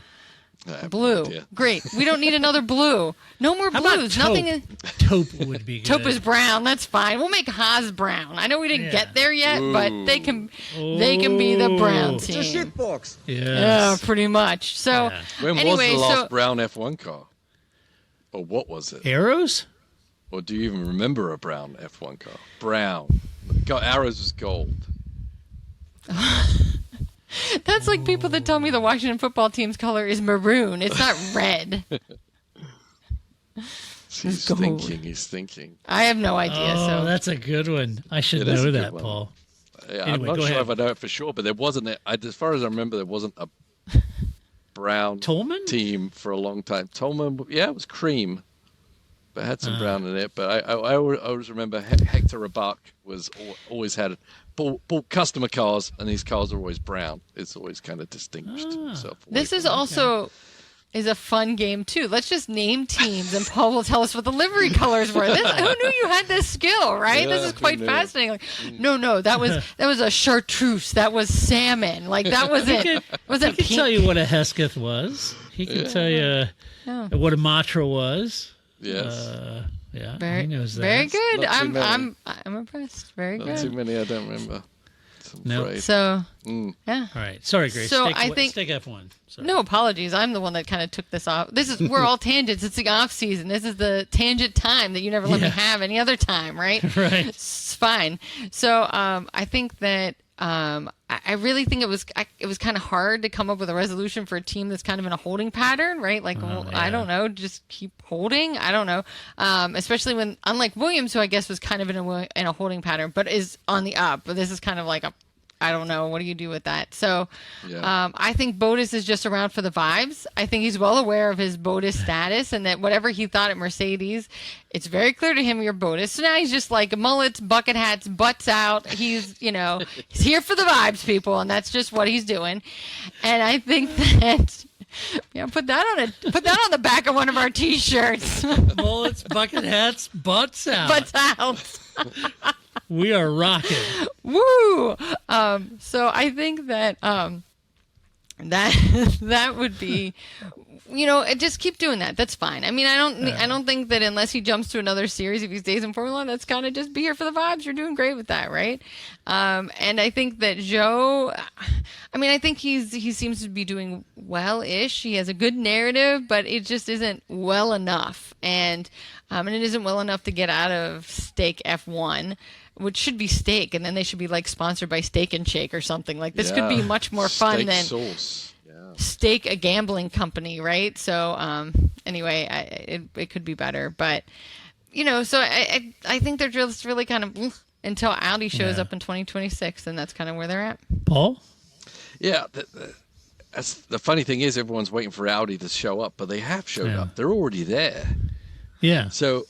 I have no Blue. idea. Great. We don't need another blue. No more How about blues. taupe? Nothing. Taupe would be good. Taupe is brown. That's fine. We'll make Haas brown. I know we didn't Yeah. get there yet, but they can be the brown team. Box. Yes. Yeah, pretty much. So Yeah. When anyway, was the last so brown F1 car? Or what was it? Arrows? Or do you even remember a brown F1 car? Brown. Arrows was gold. that's like people that tell me the Washington football team's color is maroon. It's not red. He's gold. thinking. He's thinking. I have no idea. Oh, So that's a good one. I should It is know a good that, one. Paul. Yeah, Anyway, I'm not go sure ahead. if I know it for sure, but there wasn't. As far as I remember, there wasn't a brown Tolman? team for a long time. Tolman, yeah, it was cream, but had some brown in it. But I always remember Hector Rabach was always had bought customer cars, and these cars are always brown. It's always kind of distinguished himself. this is also is a fun game too. Let's just name teams, and Paul will tell us what the livery colors were. Who knew you had this skill, right? This Yeah, is quite who knew? fascinating. Like, no, that was a chartreuse. That was salmon. Like that wasn't He wasn't can pink. tell you what a Hesketh was. He can tell you what a Matra was. Yes. Yeah, Very, he knows that. very good. Not too I'm many. impressed. Very Not too good. many. I don't remember. I'm No. afraid. So Mm. All right. Sorry, Grace. So Stick, I think- stick F1. Sorry. no apologies. I'm the one that kind of took this off. We're all tangents. It's the off season. This is the tangent time that you never let me Yeah. have any other time, right? Right. It's fine. So I think that I really think it was kind of hard to come up with a resolution for a team that's kind of in a holding pattern, right? Like I don't know, just keep holding. I don't know, especially when unlike Williams, who I guess was kind of in a holding pattern, but is on the up. But this is kind of like I don't know. What do you do with that? So I think Bottas is just around for the vibes. I think he's well aware of his Bottas status and that whatever he thought at Mercedes, it's very clear to him you're Bottas. So now he's just like mullets, bucket hats, butts out. He's, he's here for the vibes, people. And that's just what he's doing. And I think that, put that on the back of one of our T-shirts. Bullets, bucket hats, butts out. Butts out. We are rocking. Woo! So I think that that would be, just keep doing that. That's fine. I mean, I don't think that unless he jumps to another series, if he stays in Formula One, that's kind of just be here for the vibes. You're doing great with that, right? And I think that Joe, I think he seems to be doing well-ish. He has a good narrative, but it just isn't well enough, and it isn't well enough to get out of Stake F1. Which should be Steak, and then they should be like sponsored by Steak and Shake or something. Like this could be much more fun Steak than sauce. Yeah. Steak, a gambling company, right? So anyway, it could be better, but so I think they're just really kind of until Audi shows up in 2026, and that's kind of where they're at. Paul? Yeah. The funny thing is, everyone's waiting for Audi to show up, but they have showed up. They're already there. Yeah. So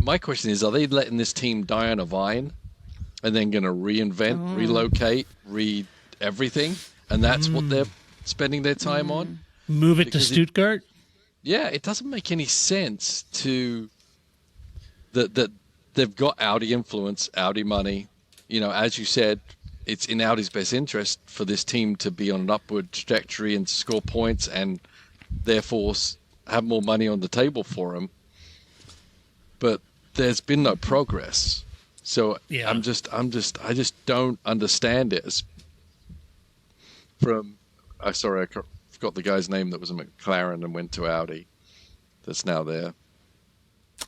my question is, are they letting this team die on a vine and then going to reinvent, relocate, everything? and that's what they're spending their time on. Move it to Because Stuttgart? Yeah, it doesn't make any sense to that they've got Audi influence, Audi money. You know, as you said, it's in Audi's best interest for this team to be on an upward trajectory and to score points and therefore have more money on the table for them. But there's been no progress. So Yeah. I just don't understand it. I forgot the guy's name that was a McLaren and went to Audi. That's now there.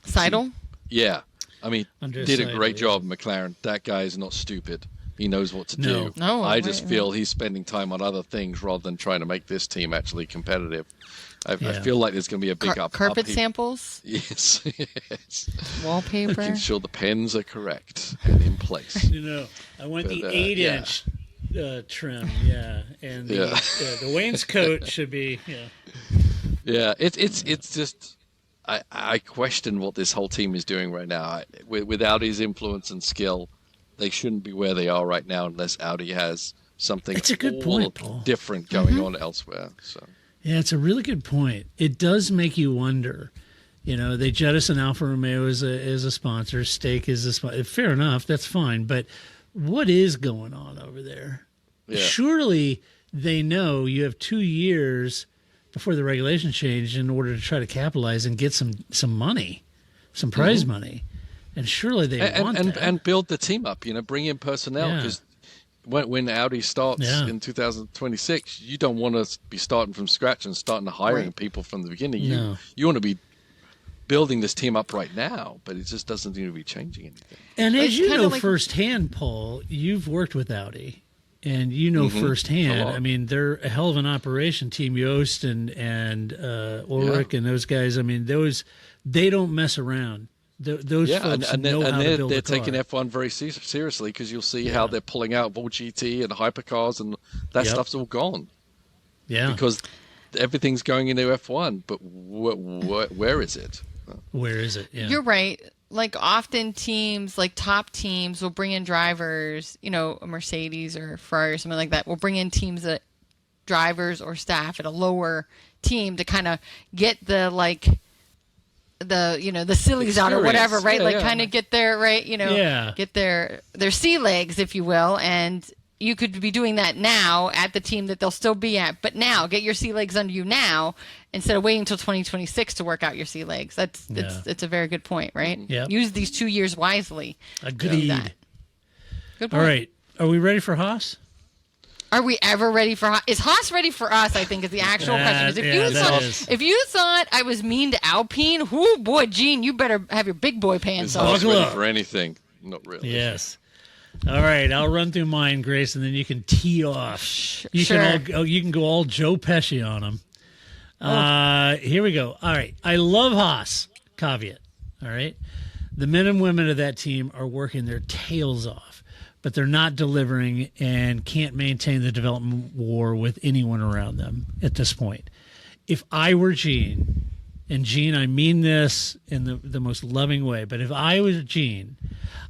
Seidel? Yeah, I mean, Andres did a Seidel, great yeah. job, McLaren. That guy is not stupid. He knows what to No. do. No, I right, just feel he's spending time on other things rather than trying to make this team actually competitive. I feel like there's going to be a big Carpet upheaval. samples? Yes, yes. Wallpaper? Making sure the pens are correct and in place. You know, I want the But, 8-inch trim, yeah, and the wainscot should be, Yeah, it's just I question what this whole team is doing right now. Without his influence and skill, they shouldn't be where they are right now unless Audi has something It's a good all point, Paul. different going on elsewhere. So Yeah, it's a really good point. It does make you wonder. You know, they jettison Alfa Romeo as a sponsor. Stake is a sponsor. Fair enough, that's fine. But what is going on over there? Yeah. Surely they know you have 2 years before the regulation change in order to try to capitalize and get some money, some prize money. And surely they want that. and build the team up. You know, bring in personnel Yeah. because when Audi starts in 2026, you don't want to be starting from scratch and starting hiring people from the beginning. No. You want to be building this team up right now, but it just doesn't seem to be changing anything. And as It's you kinda know like- firsthand, Paul, you've worked with Audi, and you know A firsthand. lot. I mean, they're a hell of an operation. Team Yost and Ulrich and those guys. I mean, they don't mess around. Those folks know how to build they're a car. taking F1 very seriously because you'll see how they're pulling out all GT and hypercars and that stuff's all gone. Yeah, Because everything's going into F1, but where is it? where is it? Yeah, You're right. Like often teams, like top teams, will bring in drivers. You know, a Mercedes or Ferrari or something like that will bring in teams that drivers or staff at a lower team to kind of get the the sillies out or whatever, right? Yeah, like yeah. kind of get their get their sea legs, if you will, and. You could be doing that now at the team that they'll still be at, but now get your sea legs under you now instead of waiting until 2026 to work out your sea legs. It's a very good point, right? Yeah. Use these 2 years wisely. agreed. that. Good All point. right, are we ready for Haas? Are we ever ready for Haas? Is Haas ready for us? I think is the actual question. 'Cause if you thought I was mean to Alpine, whoo boy, Gene, you better have your big boy pants Is on. Haas Buckle ready up. for anything? Not really. Yes. All right, I'll run through mine, Grace, and then you can tee off. You can go all Joe Pesci on them. Here we go. All right, I love Haas. Caveat. All right, the men and women of that team are working their tails off, but they're not delivering and can't maintain the development war with anyone around them at this point. If I were Gene, and Gene, I mean this in the most loving way, but if I was Gene,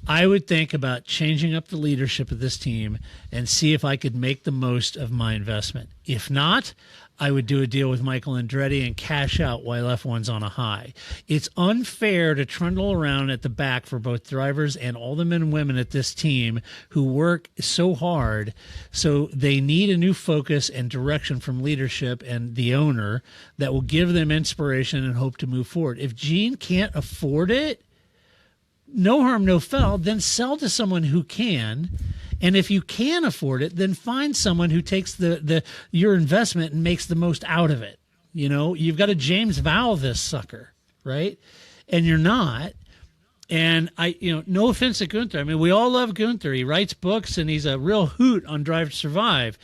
I would think about changing up the leadership of this team and see if I could make the most of my investment. If not, I would do a deal with Michael Andretti and cash out while F1's on a high. It's unfair to trundle around at the back for both drivers and all the men and women at this team who work so hard. So they need a new focus and direction from leadership and the owner that will give them inspiration and hope to move forward. If Gene can't afford it, no harm, no foul, then sell to someone who can. And if you can afford it, then find someone who takes your investment and makes the most out of it. You know, you've got to James Vowell this sucker, right? And you're not. And no offense to Gunther. I mean, we all love Gunther. He writes books and he's a real hoot on Drive to Survive.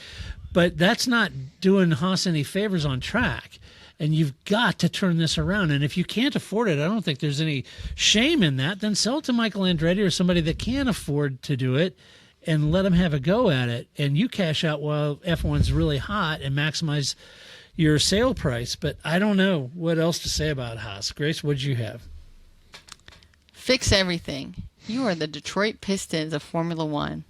But that's not doing Haas any favors on track. And you've got to turn this around. And if you can't afford it, I don't think there's any shame in that. Then sell it to Michael Andretti or somebody that can afford to do it and let them have a go at it. And you cash out while F1's really hot and maximize your sale price. But I don't know what else to say about Haas. Grace, what'd you have? Fix everything. You are the Detroit Pistons of Formula One.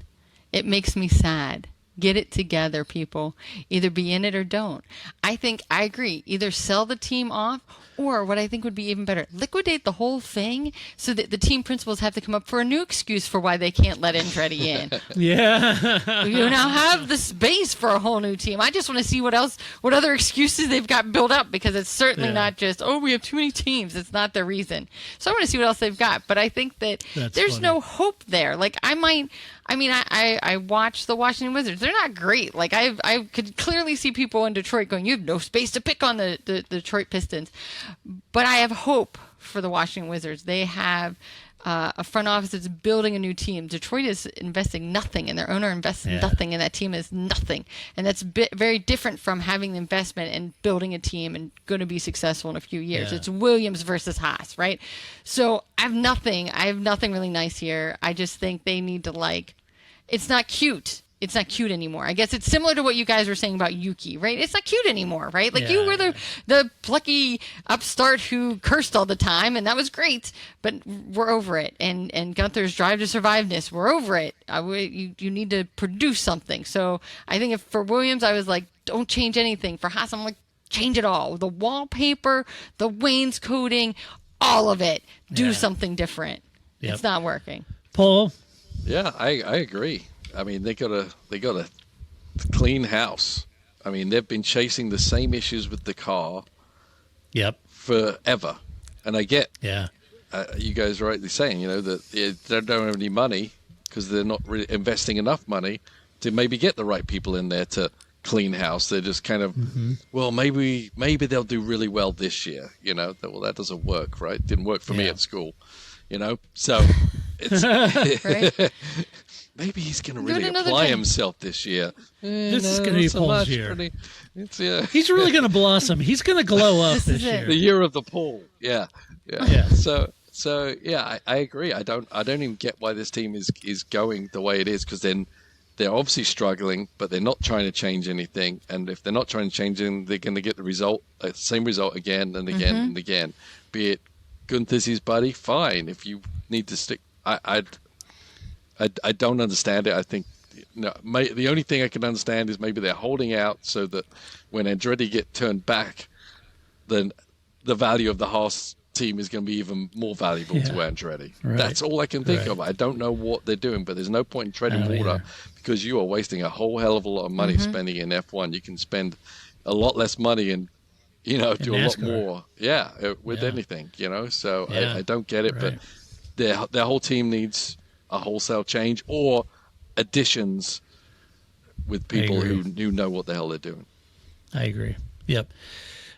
It makes me sad Get it together, people. Either be in it or don't. I agree. Either sell the team off, or what I think would be even better, liquidate the whole thing so that the team principals have to come up for a new excuse for why they can't let Andretti in. Yeah. You now have the space for a whole new team. I just want to see what other excuses they've got built up, because it's certainly not just, we have too many teams. It's not the reason. So I want to see what else they've got. But I think that there's no hope there. Like, I watch the Washington Wizards. They're not great. Like, I could clearly see people in Detroit going, you have no space to pick on the Detroit Pistons. But I have hope for the Washington Wizards. They have a front office that's building a new team. Detroit is investing nothing, and their owner invests nothing, and that team is nothing. And that's very different from having the investment and building a team and going to be successful in a few years. It's Williams versus Haas, right? So I have nothing really nice here. I just think they need to, it's not cute. It's not cute anymore. I guess it's similar to what you guys were saying about Yuki, right? It's not cute anymore, right? Like, you were the plucky upstart who cursed all the time, and that was great, but we're over it. And Gunther's drive to surviveness, we're over it. You need to produce something. So I think for Williams, I was like, don't change anything. For Haas, I'm like, change it all. The wallpaper, the wainscoting, all of it. Do something different. Yep. It's not working. Paul? Yeah, I agree. I mean, they got a clean house. I mean, they've been chasing the same issues with the car forever. And I get you guys rightly saying, that they don't have any money because they're not really investing enough money to maybe get the right people in there to clean house. They're just kind of, well, maybe they'll do really well this year. Well, that doesn't work, right? Didn't work for me at school, So it's... right? Maybe he's going to really apply himself this year. This is going to be Paul's year. He's really going to blossom. He's going to glow up this year. The year of the Paul. Yeah. So yeah, I agree. I don't even get why this team is going the way it is, because then they're obviously struggling, but they're not trying to change anything. And if they're not trying to change anything, they're going to get the same result again and again and again. Be it Gunther's his buddy, fine. If you need to stick, I don't understand it. I think the only thing I can understand is maybe they're holding out so that when Andretti get turned back, then the value of the Haas team is going to be even more valuable to Andretti. Right. That's all I can think of. I don't know what they're doing, but there's no point in treading water because you are wasting a whole hell of a lot of money spending in F1. You can spend a lot less money and do a lot more. Yeah, with anything. So I don't get it, but their whole team needs a wholesale change or additions with people who know what the hell they're doing. I agree. Yep.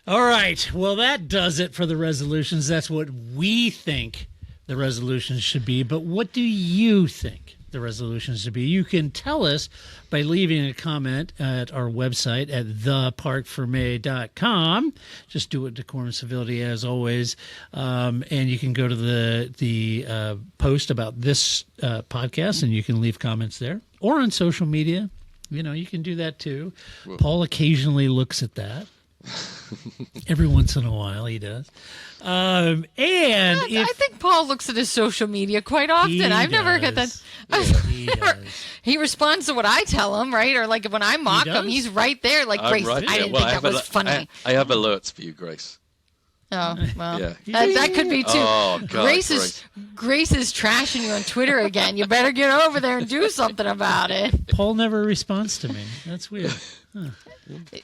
All right. Well, that does it for the resolutions. That's what we think the resolutions should be. But what do you think the resolutions should be? You can tell us by leaving a comment at our website at theparkformay.com. Just do it decorum civility as always. And you can go to the post about this podcast and you can leave comments there or on social media. You can do that too. Well, Paul occasionally looks at that. Every once in a while he does. I think Paul looks at his social media quite often. I've never got that. He responds to what I tell him, right? Or like when I mock him, he's right there. Like, Grace, I didn't think that was funny. I have alerts for you, Grace. Oh, well, that could be too. Oh, God, Grace is trashing you on Twitter again. You better get over there and do something about it. Paul never responds to me. That's weird. Huh.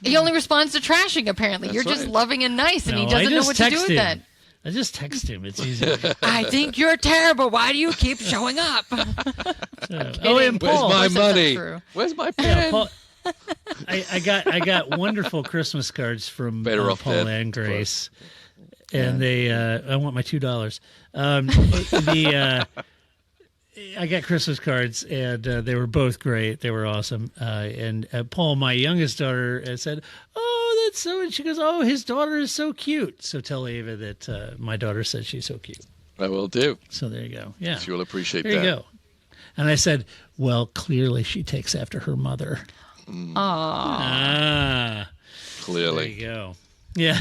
He only responds to trashing, apparently. You're just loving and nice, and he doesn't know what to do with that. I just text him. It's easy. I think you're terrible. Why do you keep showing up? And Paul, where's my money? Where's my pen? Yeah, Paul, I got wonderful Christmas cards from Paul and Grace. And I want my $2. I got Christmas cards, and they were both great. They were awesome. And Paul, my youngest daughter, said, "Oh, that's so," and she goes, "Oh, his daughter is so cute." So tell Ava that my daughter said she's so cute. I will do. So there you go. Yeah. She will appreciate that. There you go. And I said, well, clearly she takes after her mother. Aww. Clearly. There you go. Yeah.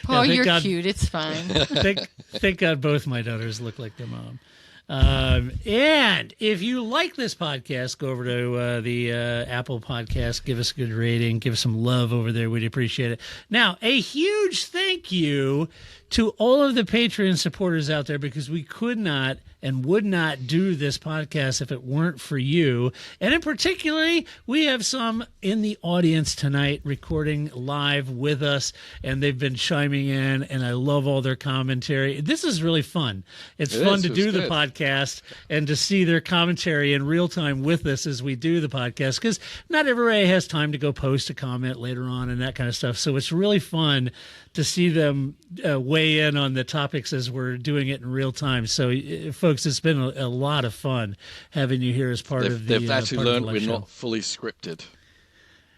Paul, you're cute. It's fine. Thank God both my daughters look like their mom. And if you like this podcast, go over to the Apple Podcast, give us a good rating, give us some love over there. We'd appreciate it. Now, a huge thank you to all of the Patreon supporters out there, because we could not and would not do this podcast if it weren't for you. And in particularly, we have some in the audience tonight recording live with us, and they've been chiming in, and I love all their commentary. This is really fun. It's fun to do the podcast and to see their commentary in real time with us as we do the podcast, because not everybody has time to go post a comment later on and that kind of stuff. So it's really fun to see them weigh in on the topics as we're doing it in real time. So, folks, it's been a lot of fun having you here as part of the. They've actually learned we're show. not fully scripted.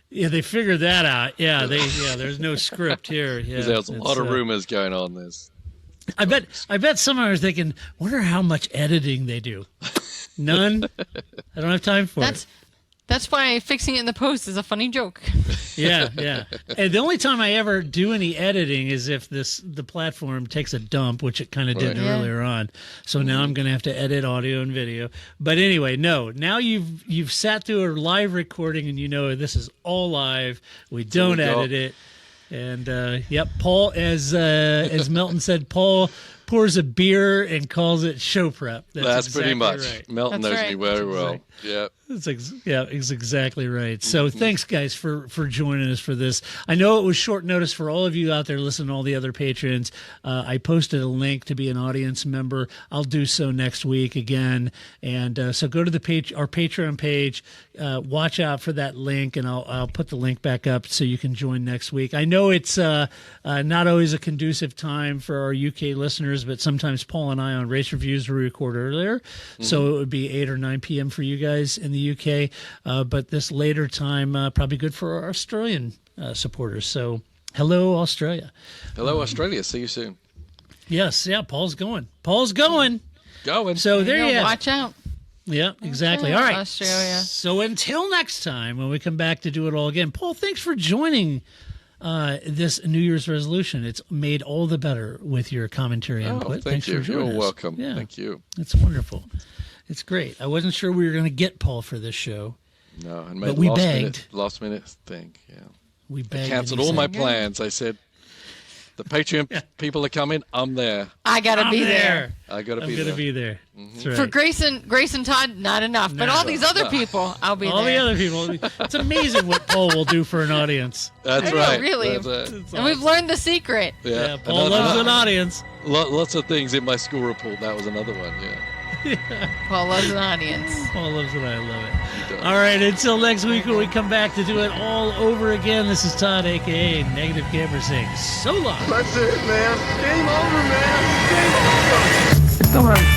Yeah, they figured that out. Yeah, there's no script here. Yeah, there's a lot of rumors going on. I bet some are thinking, wonder how much editing they do. None. I don't have time for it. That's why fixing it in the post is a funny joke. Yeah. And the only time I ever do any editing is if the platform takes a dump, which it kind of did earlier on. So now I'm going to have to edit audio and video. But anyway, no. Now you've sat through a live recording, and you know this is all live. We don't edit it. And Paul, as Melton said, Paul pours a beer and calls it show prep. That's exactly pretty much. Right. Melton knows me very well. Yeah. It's exactly right. So thanks, guys, for joining us for this. I know it was short notice for all of you out there listening to all the other patrons. I posted a link to be an audience member. I'll do so next week again. And so go to our Patreon page. Watch out for that link, and I'll put the link back up so you can join next week. I know it's not always a conducive time for our UK listeners, but sometimes Paul and I on Race Reviews we record earlier. So it would be 8 or 9 p.m. for you guys in the UK, but this later time probably good for our Australian supporters. So hello, Australia. Hello, Australia. See you soon. Yes, yeah, Paul's going. Going. So there you go. Watch out. Yeah, exactly. All right. Australia. So until next time, when we come back to do it all again, Paul, thanks for joining this New Year's resolution. It's made all the better with your commentary input. Thanks you. For joining us. You're welcome. Yeah. Thank you. It's wonderful. It's great. I wasn't sure we were going to get Paul for this show. No, and but we begged. Last minute thing. Yeah. We begged. I canceled all my plans. I said, the Patreon people are coming. I'm there. I gotta be there. I gotta be there. Mm-hmm. That's right. For Grace and Todd, not enough. But all these other people, I'll be there. All the other people. It's amazing what Paul will do for an audience. That's right. Really. That's and we've learned the secret. Yeah, Paul loves an audience. Lots of things in my school report. That was another one. Yeah. Paul loves an audience. Paul loves it. I love it. All right, until next week when we come back to do it all over again, this is Todd, a.k.a. Negative Camper, saying so long. That's it, man. Game over, man. Game over.